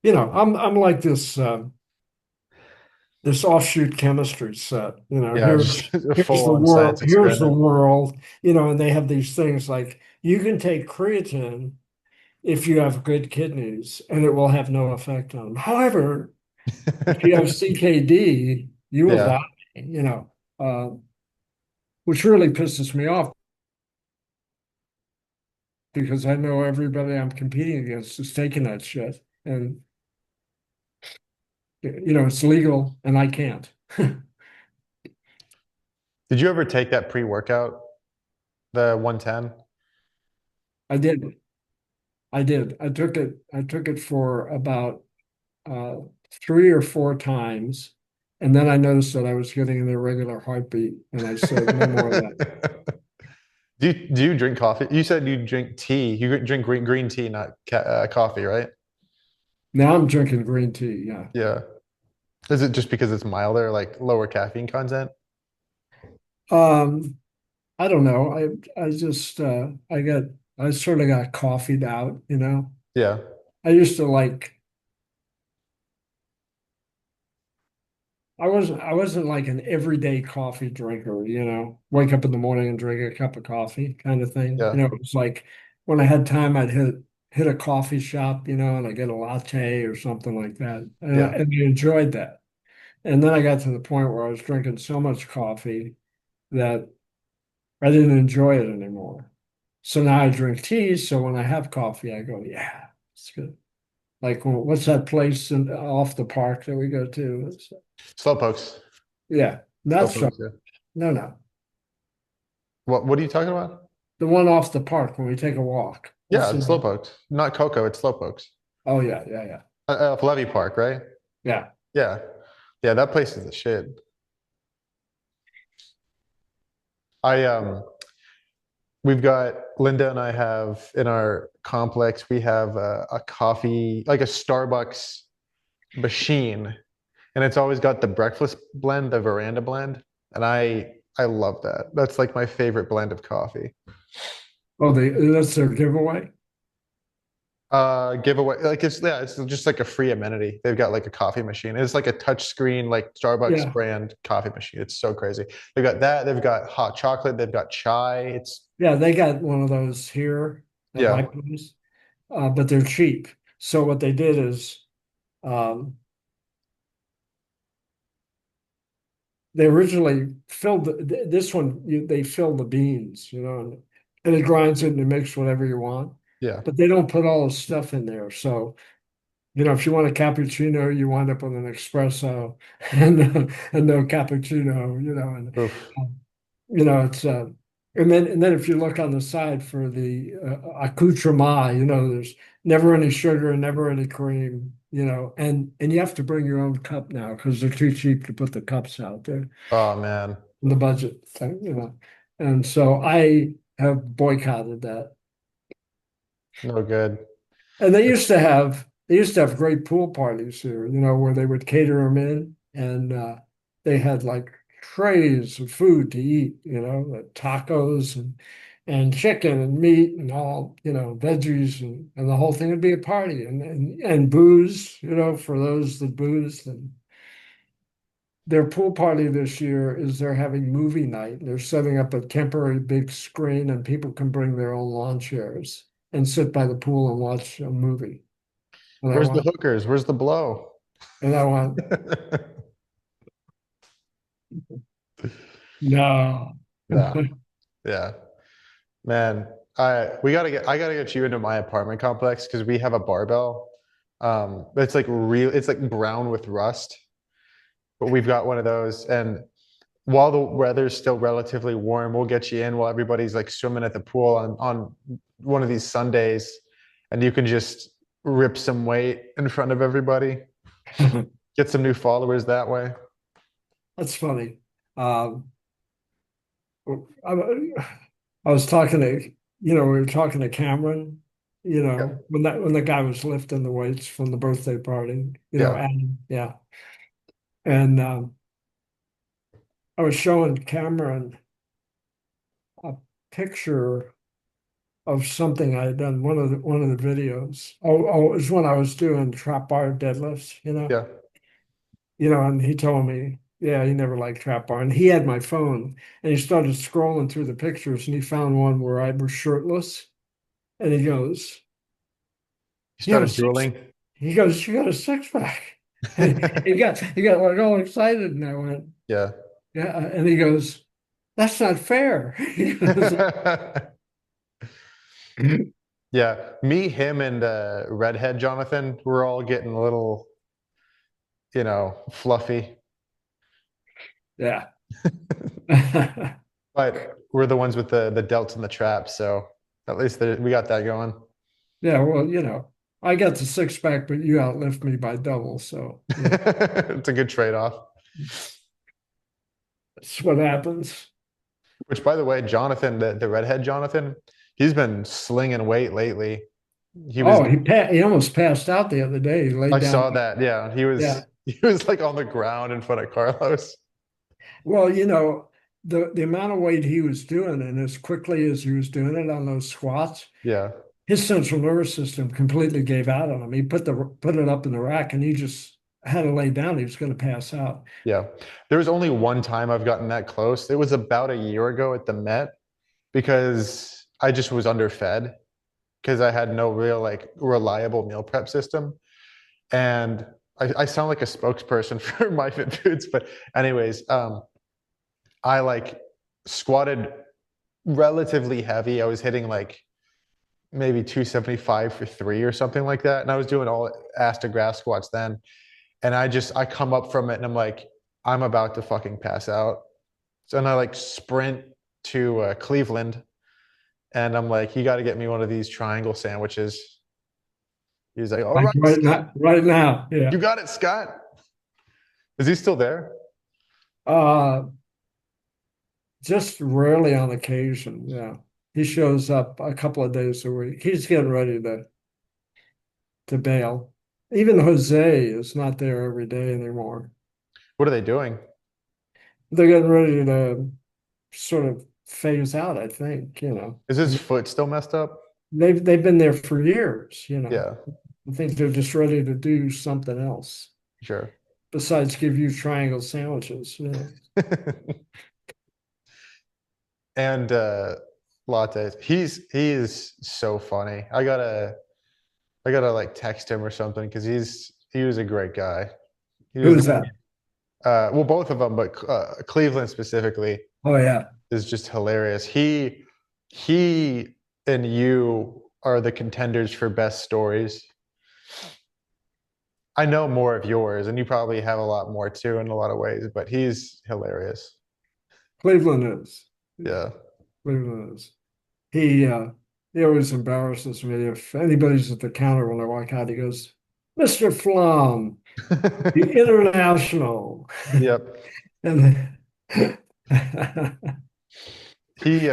I'm like this offshoot chemistry set. Yeah. Here's Just a here's full the on world, science here's the experiment. world, and they have these things like you can take creatine if you have good kidneys, and it will have no effect on them. However, if you have CKD, you will Yeah. die, uh, which really pisses me off because I know everybody I'm competing against is taking that shit. And, it's legal and I can't. Did you ever take that pre-workout, the 110? I did. I did. I took it for about uh, 3 or 4 times. And then I noticed that I was getting an irregular heartbeat. And I said, no more of that. Do you drink coffee? You said you drink tea. You drink green tea, not coffee, right? Now I'm drinking green tea. Yeah. Yeah. Is it just because it's milder, like lower caffeine content? Um, I don't know. I just I sort of got coffeeed out. Yeah. I used to like I wasn't like an everyday coffee drinker. Wake up in the morning and drink a cup of coffee kind of thing. Yeah. It was like when I had time I'd hit a coffee shop, and I get a latte or something like that. And Yeah. I enjoyed that. And then I got to the point where I was drinking so much coffee that I didn't enjoy it anymore. So now I drink tea. So when I have coffee, I go, yeah, it's good. Like, what's that place off the park that we go to? Slowpokes. Yeah, that's Slowpokes, yeah. no, no. What are you talking about? The one off the park when we take a walk. Yeah, What's the it's name? Slowpokes. Not Cocoa, it's Slowpokes. Oh yeah, yeah, yeah, Levy Park, right? yeah. Yeah. Yeah, that place is the shit. I we've got Linda and I have in our complex, we have a coffee, like a Starbucks machine, and it's always got the breakfast blend, the veranda blend, and I love that. That's like my favorite blend of coffee. Oh, that's their giveaway. Giveaway, like it's just like a free amenity. They've got like a coffee machine. It's like a touch screen, like Starbucks Yeah, brand coffee machine. It's so crazy. They've got that. They've got hot chocolate. They've got chai. It's yeah. They got one of those here at my yeah, place, but they're cheap. So what they did is um, they originally filled this one. They fill the beans, and it grinds it and it makes whatever you want. Yeah. but they don't put all the stuff in there. So, if you want a cappuccino, you wind up with an espresso and no cappuccino, and Oof. um, it's and then if you look on the side for the accoutrement, there's never any sugar, never any cream, and you have to bring your own cup now because they're too cheap to put the cups out there Oh man. in the budget thing. And so I have boycotted that. No good. And they used to have great pool parties here, where they would cater them in, and they had like trays of food to eat, tacos and chicken and meat and all, veggies, and the whole thing would be a party, and booze, for those that booze. And their pool party this year is they're having movie night. They're setting up a temporary big screen, and people can bring their own lawn chairs and sit by the pool and watch a movie. And I Where's the went, hookers? Where's the blow? and I went, no. Nah. Yeah. Man, I gotta get you into my apartment complex because we have a barbell. It's like it's like brown with rust, but we've got one of those. And while the weather's still relatively warm, we'll get you in while everybody's like swimming at the pool on one of these Sundays, and you can just rip some weight in front of everybody, get some new followers that way. That's funny. Um, I, I was talking to, we were talking to Cameron, Yeah. when the guy was lifting the weights from the birthday party, Yeah. and yeah. And I was showing Cameron a picture of something I had done, one of the videos. It was when I was doing trap bar deadlifts, Yeah. and he told me, yeah, he never liked trap bar. And he had my phone, and he started scrolling through the pictures, and he found one where I was shirtless. And he goes, You "You got a started six?" drooling. He goes, "You got a six pack?" He got like all excited, and I went, Yeah. "Yeah." And he goes, "That's not fair." He goes, Yeah, me, him, and redhead Jonathan, we're all getting a little, fluffy, "Yeah." but we're the ones with the delts and the traps, so at least we got that going. Yeah, well, I got the six pack, but you outlift me by double, so It's a good trade-off. that's what happens. Which, by the way, Jonathan, the redhead Jonathan, he's been slinging weight lately. He was, Oh, he almost passed out the other day. He I laid down. saw that. Yeah, he Yeah. was, he was like on the ground in front of Carlos. Well, the amount of weight he was doing, and as quickly as he was doing it on those squats, Yeah, his central nervous system completely gave out on him. He put it up in the rack, and he just had to lay down. He was going to pass out. yeah. There was only one time I've gotten that close. It was about a year ago at the Met because I just was underfed because I had no real like reliable meal prep system. And I sound like a spokesperson for MyFitFoods, but anyways, I like squatted relatively heavy. I was hitting like maybe 275 for three or something like that. And I was doing all ass to grass squats then. And I come up from it and I'm like, I'm about to fucking pass out. So and I like sprint to Cleveland and I'm like, you got to get me one of these triangle sandwiches. He's like, all Like right, right Scott, now, right now. you Yeah. got it, Scott. Is he still there? Uh, just rarely on occasion. Yeah. He shows up a couple of days a week. He's getting ready to bail. Even Jose is not there every day anymore. What are they doing? They're getting ready to sort of phase out, I think. Is his foot still messed up? They've been there for years. Yeah, I think they're just ready to do something else sure. besides give you triangle sandwiches. And lattes. He is so funny. I gotta like text him or something because he was a great guy. He was Who's that? well both of them, but Cleveland specifically Oh yeah. is just hilarious. He and you. are the contenders for best stories. I know more of yours, and you probably have a lot more too in a lot of ways, but he's hilarious. Cleveland is. Yeah. Cleveland is. He he always embarrasses me. If anybody's at the counter when I walk out, he goes, "Mr. Flom, the international." Yep. And He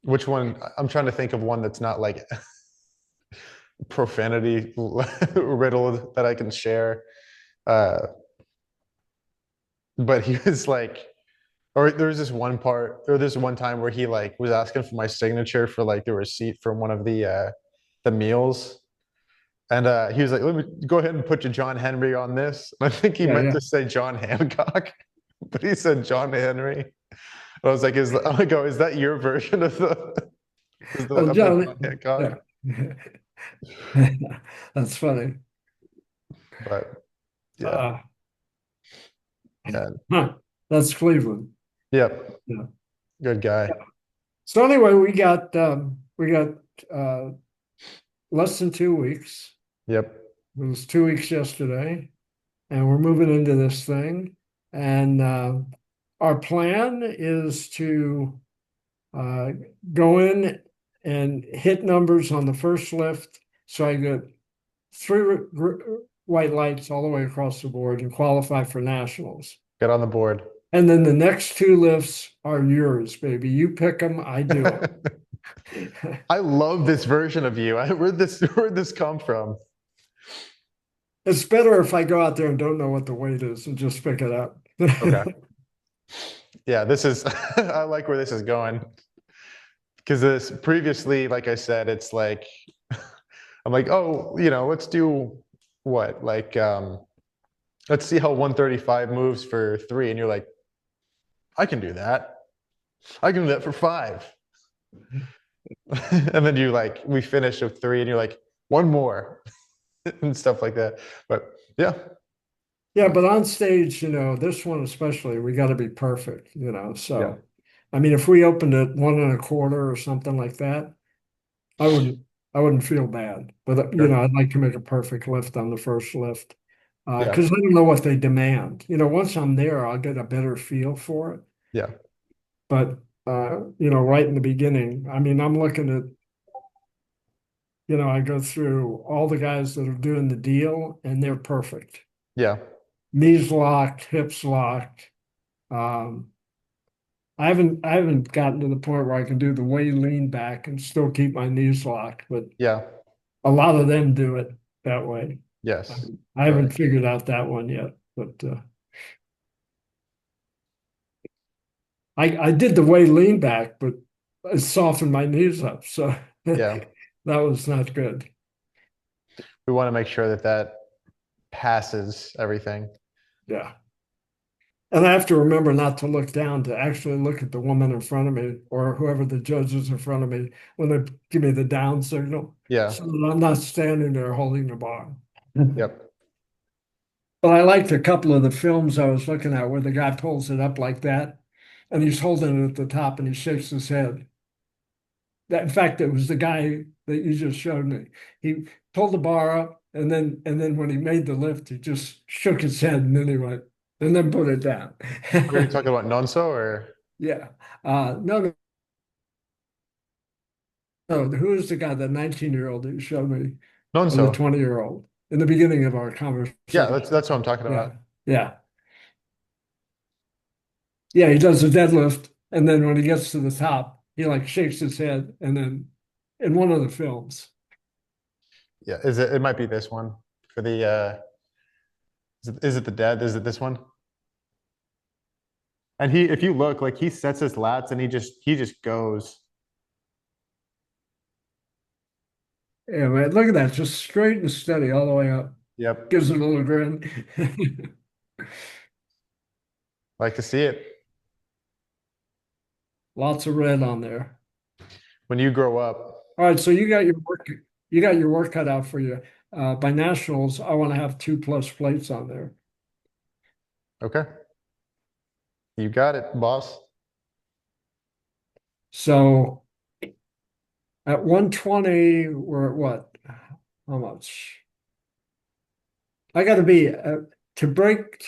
which one? I'm trying to think of one that's not like profanity riddled that I can share. Uh but he was like, or there was this one part, or this one time where he like was asking for my signature for like the receipt from one of the meals. And he was like, let me go ahead and put your John Henry on this. And I think he yeah, meant yeah. to say John Hancock, but he said John Henry. I was like, is that your version of Oh, the John, John Hancock? yeah. That's funny. But yeah, Uh, yeah, huh, that's Cleveland. yep, Yeah. good guy. So anyway, we got uh, less than 2 weeks. Yep, It was 2 weeks yesterday, and we're moving into this thing. And our plan is to uh, go in and hit numbers on the first lift. So I get three white lights all the way across the board and qualify for nationals. get on the board. And then the next two lifts are yours, baby. You pick them, I do them. I love this version of you. Where'd this come from? It's better if I go out there and don't know what the weight is and just pick it up. Okay. Yeah, this is I like where this is going. Because this previously, like I said, it's like I'm like, oh, let's do what? Like let's see how 135 moves for 3. And you're like, I can do that. I can do that for 5. And then we finish with 3 and you're like, one more and stuff like that. But yeah, Yeah, but on stage, this one especially, we got to be perfect, yeah, So, I mean, if we opened at 1 1/4 or something like that, I wouldn't, I wouldn't feel bad. But sure. I'd like to make a perfect lift on the first lift, Yeah, because I don't know what they demand. Once I'm there, I'll get a better feel for it. yeah, But right in the beginning, I mean, I'm looking at, I go through all the guys that are doing the deal, and they're perfect. yeah, Knees locked, hips locked. Um, I haven't gotten to the point where I can do the way lean back and still keep my knees locked, but yeah, a lot of them do it that way. yes. I Right. haven't figured out that one yet, but I did the way lean back, but it softened my knees up, so Yeah. that was not good. We want to make sure that passes everything. Yeah. And I have to remember not to look down, to actually look at the woman in front of me or whoever the judge is in front of me when they give me the down signal, Yeah. so that I'm not standing there holding the bar. Yep. But I liked a couple of the films I was looking at where the guy pulls it up like that and he's holding it at the top and he shakes his head. That, in fact, it was the guy that you just showed me. He pulled the bar up and then when he made the lift, he just shook his head and then he went, and then put it down. Are you talking about Nonso or Yeah. No, no, no. Who is the guy, the 19-year-old that you showed me, and the Nonso? 20-year-old in the beginning of our Yeah, conversation? that's what I'm talking Yeah. about. Yeah. Yeah. He does the deadlift. And then when he gets to the top, he like shakes his head. And then in one of the films, Yeah. It might be this one for the is it the dead? Is it this one? And if you look, like he sets his lats and he just goes. yeah, man, look at that. Just straight and steady all the way up. Yep. Gives it a little grin. Like to see it. Lots of red on there. When you grow up. All right. So you got your work cut out for you. By nationals, I want to have 2+ plates on there. Okay. You got it, boss. So At 120, we're at what? How much? I got to be to break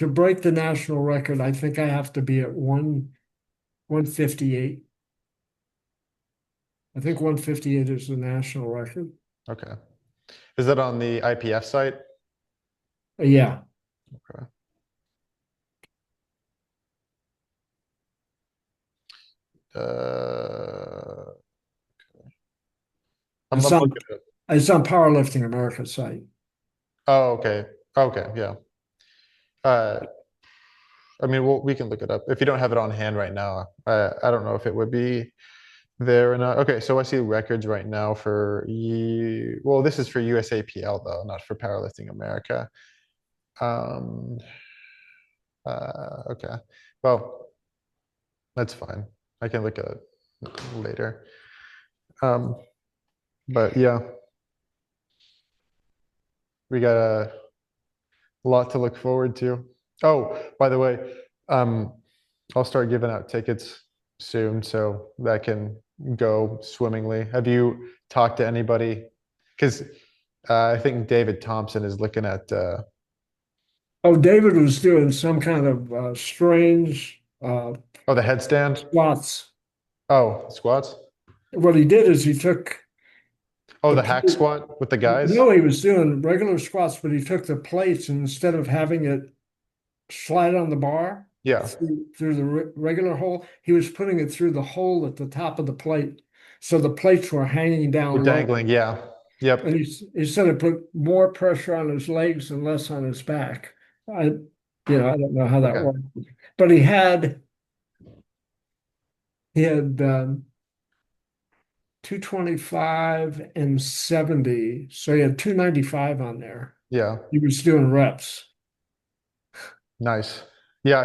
the national record. I think I have to be at 158. I think 158 is the national record. Okay. Is that on the IPF site? Yeah. Okay. Uh, It's I'm on looking at. it's on Powerlifting America site. Oh, okay. Okay, yeah. Uh, I mean, we can look it up. If you don't have it on hand right now, I don't know if it would be there or not. Okay, so I see records right now for you. Well, this is for USAPL though, not for Powerlifting America. Um, okay. Well, that's fine. I can look at it later. Um, but yeah, we got a lot to look forward to. Oh, by the way, um, I'll start giving out tickets soon so that can go swimmingly. Have you talked to anybody? Because I think David Thompson is looking at. Oh, David was doing some kind of strange Oh, the headstand. squats. Oh, squats. What he did is he took Oh, the the hack plate. squat with the guys. No, he was doing regular squats, but he took the plates and instead of having it slide on the bar Yeah, through the regular hole, he was putting it through the hole at the top of the plate. So the plates were hanging we're down low. dangling. Yeah, And yep. he said it put more pressure on his legs and less on his back. I don't know how that Okay. worked, but he had 225 and 70. So he had 295 on there. Yeah, He was doing reps. nice. Yeah,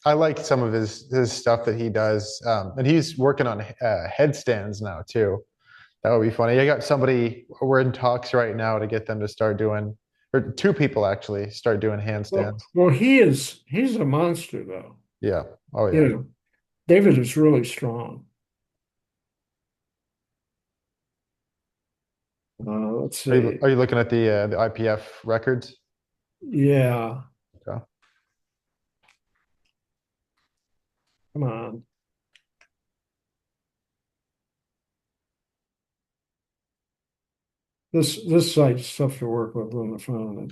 I like some of his stuff that he does, and he's working on headstands now too. That would be funny. I got somebody. We're in talks right now to get them to start doing, or two people actually start doing Well, handstands. well, he's a monster though. Yeah. Oh yeah. You know, David is really strong. Let's see. Are you looking at the IPF records? Yeah, Okay. come on. This site's tough to work with on the phone.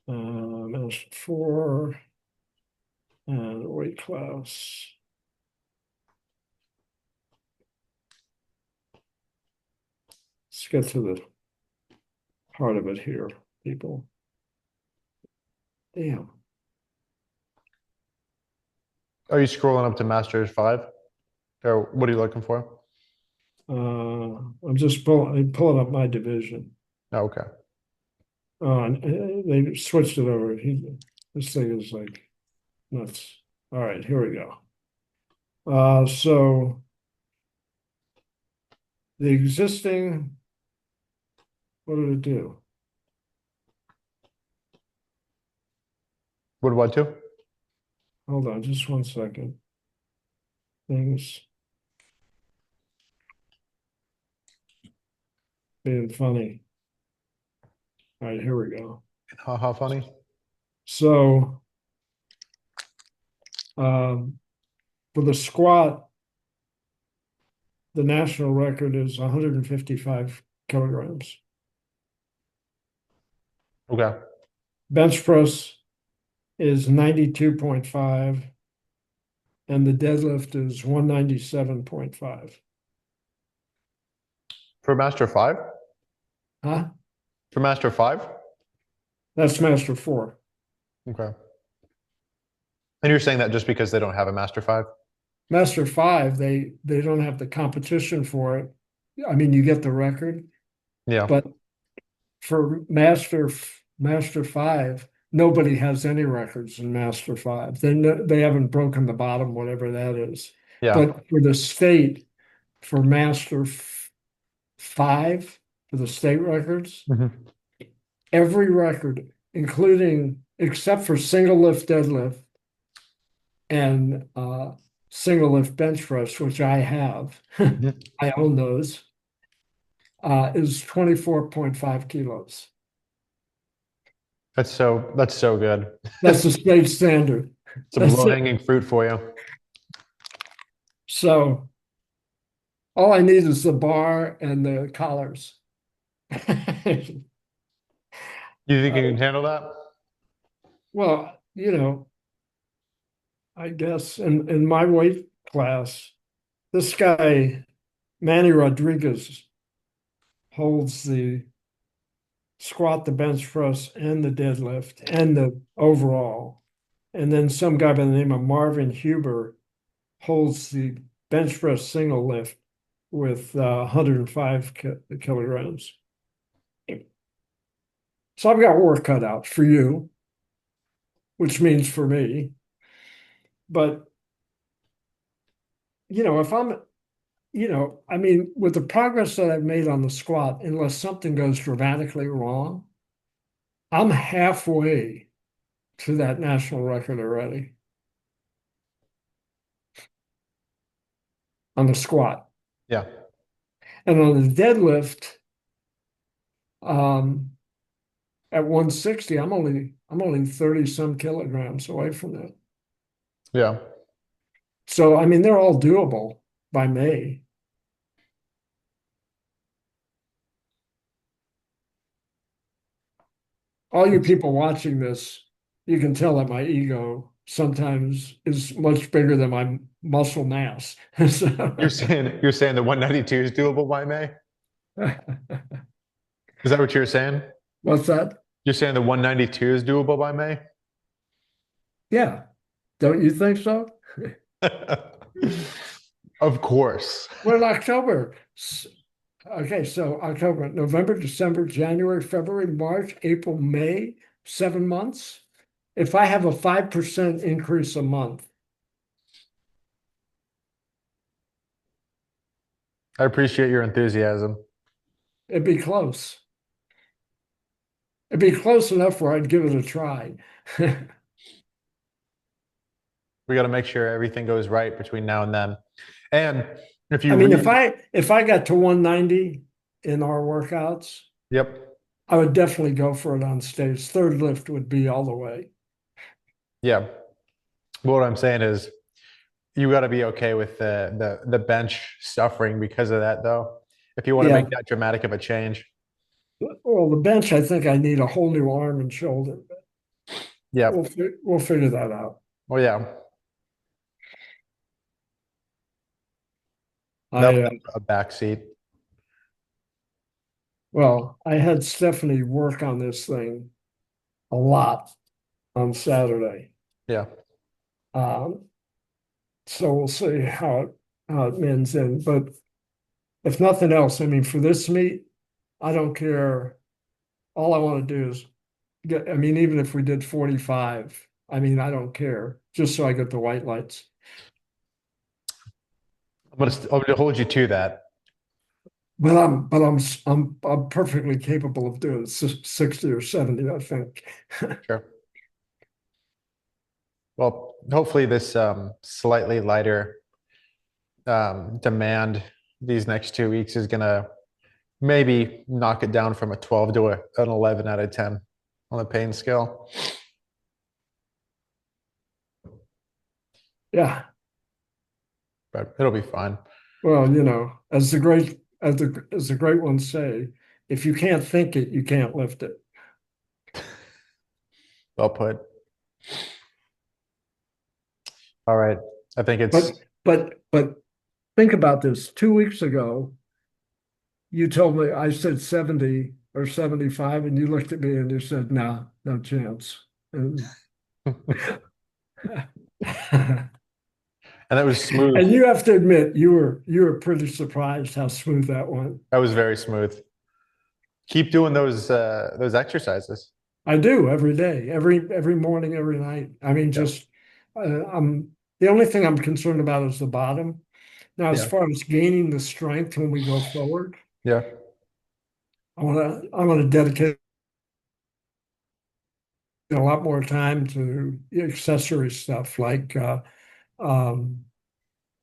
Master four and weight class. Let's get to the heart of it here, people. Damn. Are you scrolling up to Masters 5? Or what are you looking for? I'm just pulling up my division. Oh, okay. And they switched it over. This thing is like nuts. All right, here we go. So the existing, what did it do? What about you? Hold on, just one second. Things being funny. All right, here we go. Haha, funny. So for the squat, the national record is 155 kilograms. Okay. Bench press is 92.5, and the deadlift is 197.5. For Master 5? Huh? For Master 5? That's Master 4. Okay. And you're saying that just because they don't have a Master 5? Master 5, they don't have the competition for it. I mean, you get the record, Yeah. but for Master 5, nobody has any records in Master 5. They haven't broken the bottom, whatever that is. Yeah. But for the state, for Master 5, for the state records, Mhm. every record, including except for single lift deadlift and single lift bench press, which I have, Mhm. I own those, is 24.5 kilos. That's so good. That's the state standard. Some That's it. low-hanging fruit for you. So all I need is the bar and the collars. You think you can handle that? Well, I guess in my weight class, this guy, Manny Rodriguez, holds the squat, the bench press, and the deadlift, and the overall. And then some guy by the name of Marvin Huber holds the bench press single lift with 105 kilograms. So I've got work cut out for you, which means for me. But, if I'm, I mean, with the progress that I've made on the squat, unless something goes dramatically wrong, I'm halfway to that national record already on the squat. Yeah. And on the deadlift, um, at 160, I'm only 30 some kilograms away from that. Yeah. So I mean, they're all doable by May. All you people watching this, you can tell that my ego sometimes is much bigger than my muscle mass. You're So, saying you're saying the 192 is doable by May? Is that what you're saying? what's that? You're saying the 192 is doable by May? Yeah, don't you think so? Of course. We're in October. Okay, so October, November, December, January, February, March, April, May, 7 months. If I have a 5% increase a month, I appreciate your enthusiasm. it'd be close. It'd be close enough where I'd give it a try. We got to make sure everything goes right between now and then. And if I you mean, if read, I got to 190 in our workouts, yep, I would definitely go for it on stage. Third lift would be all the way. yeah. What I'm saying is, you got to be okay with the bench suffering because of that, though. If you want to make Yeah. that dramatic of a change, Well, the bench, I think I need a whole new arm and shoulder. yeah. We'll figure that out. Well, yeah, that'll I take a backseat. Well, I had Stephanie work on this thing a lot on Saturday. Yeah, Um, so we'll see how it mends in. But if nothing else, I mean, for this meet, I don't care. All I want to do is get, I mean, even if we did 45, I mean, I don't care, just so I get the white lights. I'm gonna hold you to that. But I'm perfectly capable of doing 60 or 70, I think. Sure. Well, hopefully this slightly lighter demand these next 2 weeks is gonna maybe knock it down from a 12 to an 11 out of 10 on the pain scale. Yeah. But it'll be fine. Well, as the great ones say, if you can't think it, you can't lift it. Well put. All right. I think it's But think about this. 2 weeks ago, you told me I said 70 or 75, and you looked at me and you said, "No, no chance." And, and that was smooth. and you have to admit you were pretty surprised how smooth that went. That was very smooth. Keep doing those exercises. I do every day, every morning, every night. I mean, Yeah. just the only thing I'm concerned about is the bottom. Now, as Yeah. far as gaining the strength when we go forward, Yeah. I want to dedicate a lot more time to accessory stuff like um,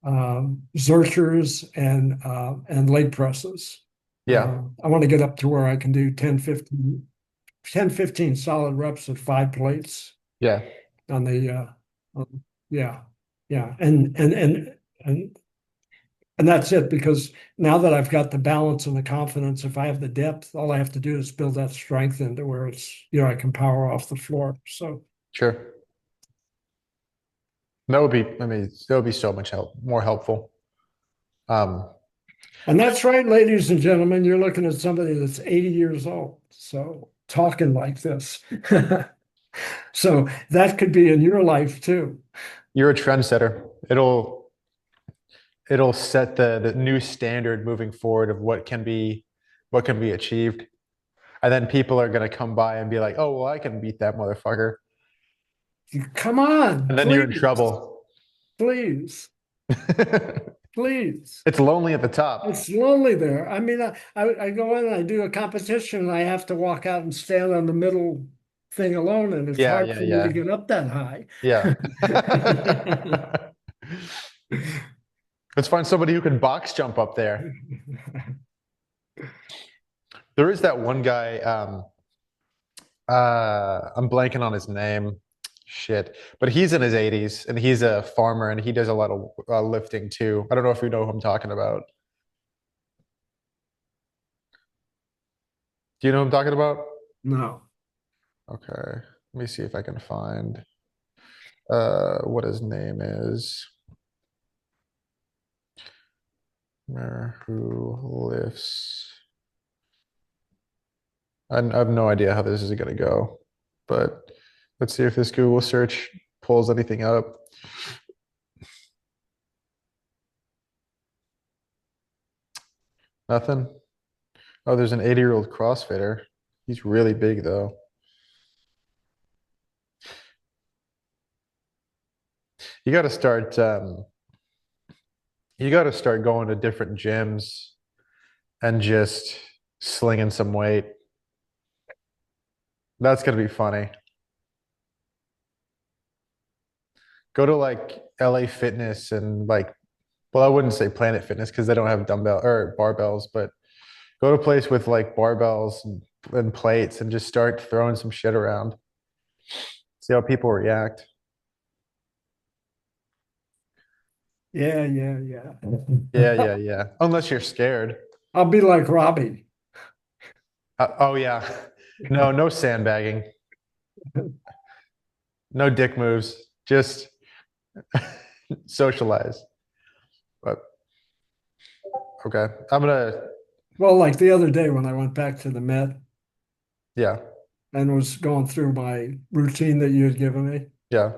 Zerchers and leg presses. Yeah. I want to get up to where I can do 10, 15 solid reps at 5 plates Yeah. on the yeah, yeah. And that's it, because now that I've got the balance and the confidence, if I have the depth, all I have to do is build that strength into where it's, I can power off the floor. So, Sure. That would be, I mean, that would be so much more helpful. Um, and that's right, ladies and gentlemen, you're looking at somebody that's 80 years old. So talking like this. So that could be in your life too. you're a trendsetter. It'll set the new standard moving forward of what can be achieved. And then people are gonna come by and be like, oh well, I can beat that motherfucker. Come on, And then you're in please, trouble. please, please. It's lonely at the top. It's lonely there. I mean, I go in and I do a competition and I have to walk out and stand on the middle thing alone, and it's Yeah, hard yeah, for me to yeah. get up that high. Yeah. Let's find somebody who can box jump up there. There is that one guy, I'm blanking on his name. Shit. But he's in his 80s and he's a farmer and he does a lot of lifting too. I don't know if you know who I'm talking about. Do you know who I'm talking about? No. Okay. Let me see if I can find what his name is. Who lifts. I have no idea how this is going to go, but let's see if this Google search pulls anything up. Nothing. Oh, there's an 80-year-old CrossFitter. He's really big though. You got to start. You got to start going to different gyms and just slinging some weight. That's gonna be funny. Go to like LA Fitness and like, well, I wouldn't say Planet Fitness because they don't have dumbbell or barbells, but go to a place with like barbells and plates and just start throwing some shit around. See how people react. Yeah, yeah, yeah. Yeah, yeah, yeah. Unless you're scared. I'll be like Robbie. Oh yeah. No, no sandbagging. No dick moves. Just socialize. But okay. I'm gonna Well, like the other day when I went back to the Met yeah. and was going through my routine that you had given me, Yeah.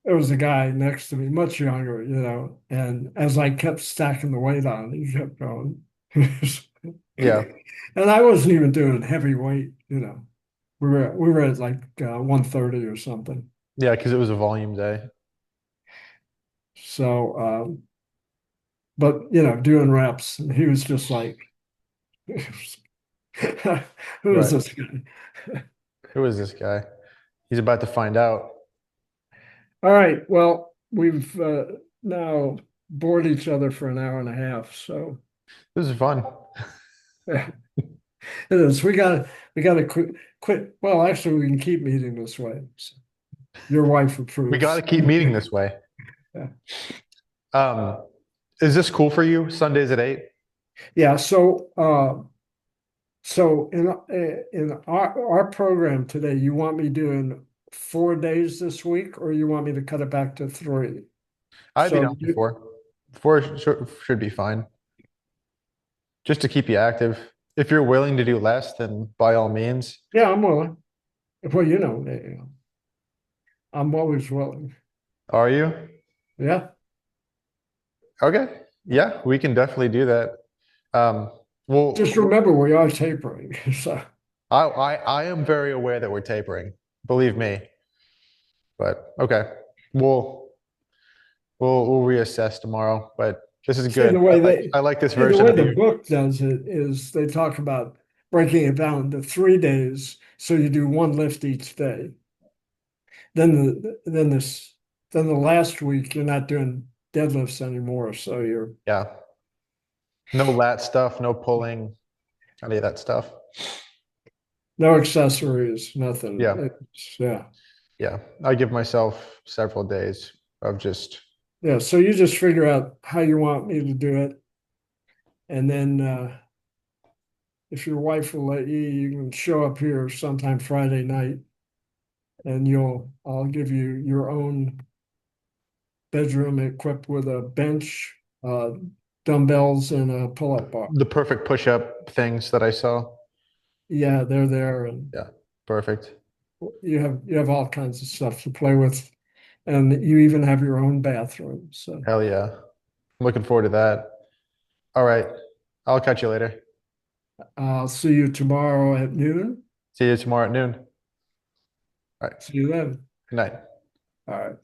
there was a guy next to me, much younger, and as I kept stacking the weight on, he kept going. Yeah. And I wasn't even doing heavy weight. We were at like 130 or something. Yeah, because it was a volume day. So, but doing reps, and he was just like, who is Right. this guy? Who is this guy? He's about to find out. All right. Well, we've now bored each other for an hour and a half. So This is fun. yeah, it is. We gotta quit. Well, actually, we can keep meeting this way. So your wife We got approves. to keep meeting this way. Yeah. Um, is this cool for you? Sundays at 8? Yeah. So in our program today, you want me doing 4 days this week, or you want me to cut it back to 3? I'd be So down for 4. 4 should be fine. Just to keep you active. If you're willing to do less, then by all means. yeah, I'm willing. Well, I'm always willing. Are you? Yeah. Okay. Yeah, we can definitely do that. Um, Just well, remember, we are tapering. So I am very aware that we're tapering. Believe me. But okay. We'll we'll reassess tomorrow. But this is see good. the way I like this the version way of the you. book does it is they talk about breaking it down to 3 days, so you do one lift each day. Then the last week you're not doing deadlifts anymore, so you're Yeah. No lat stuff, no pulling, any of that stuff. no accessories, nothing. Yeah. Yeah. Yeah. I give myself several days of just, Yeah. So you just figure out how you want me to do it. And then if your wife will let you, you can show up here sometime Friday night and I'll give you your own bedroom equipped with a bench, dumbbells, and a pull-up bar. the perfect push-up things that I saw. Yeah, they're there, and Yeah. Perfect. you have all kinds of stuff to play with, and you even have your own bathroom. So Hell yeah. I'm looking forward to that. All right. I'll catch you later. I'll see you tomorrow at noon. See you tomorrow at noon. All right. See you then. Good night. All right.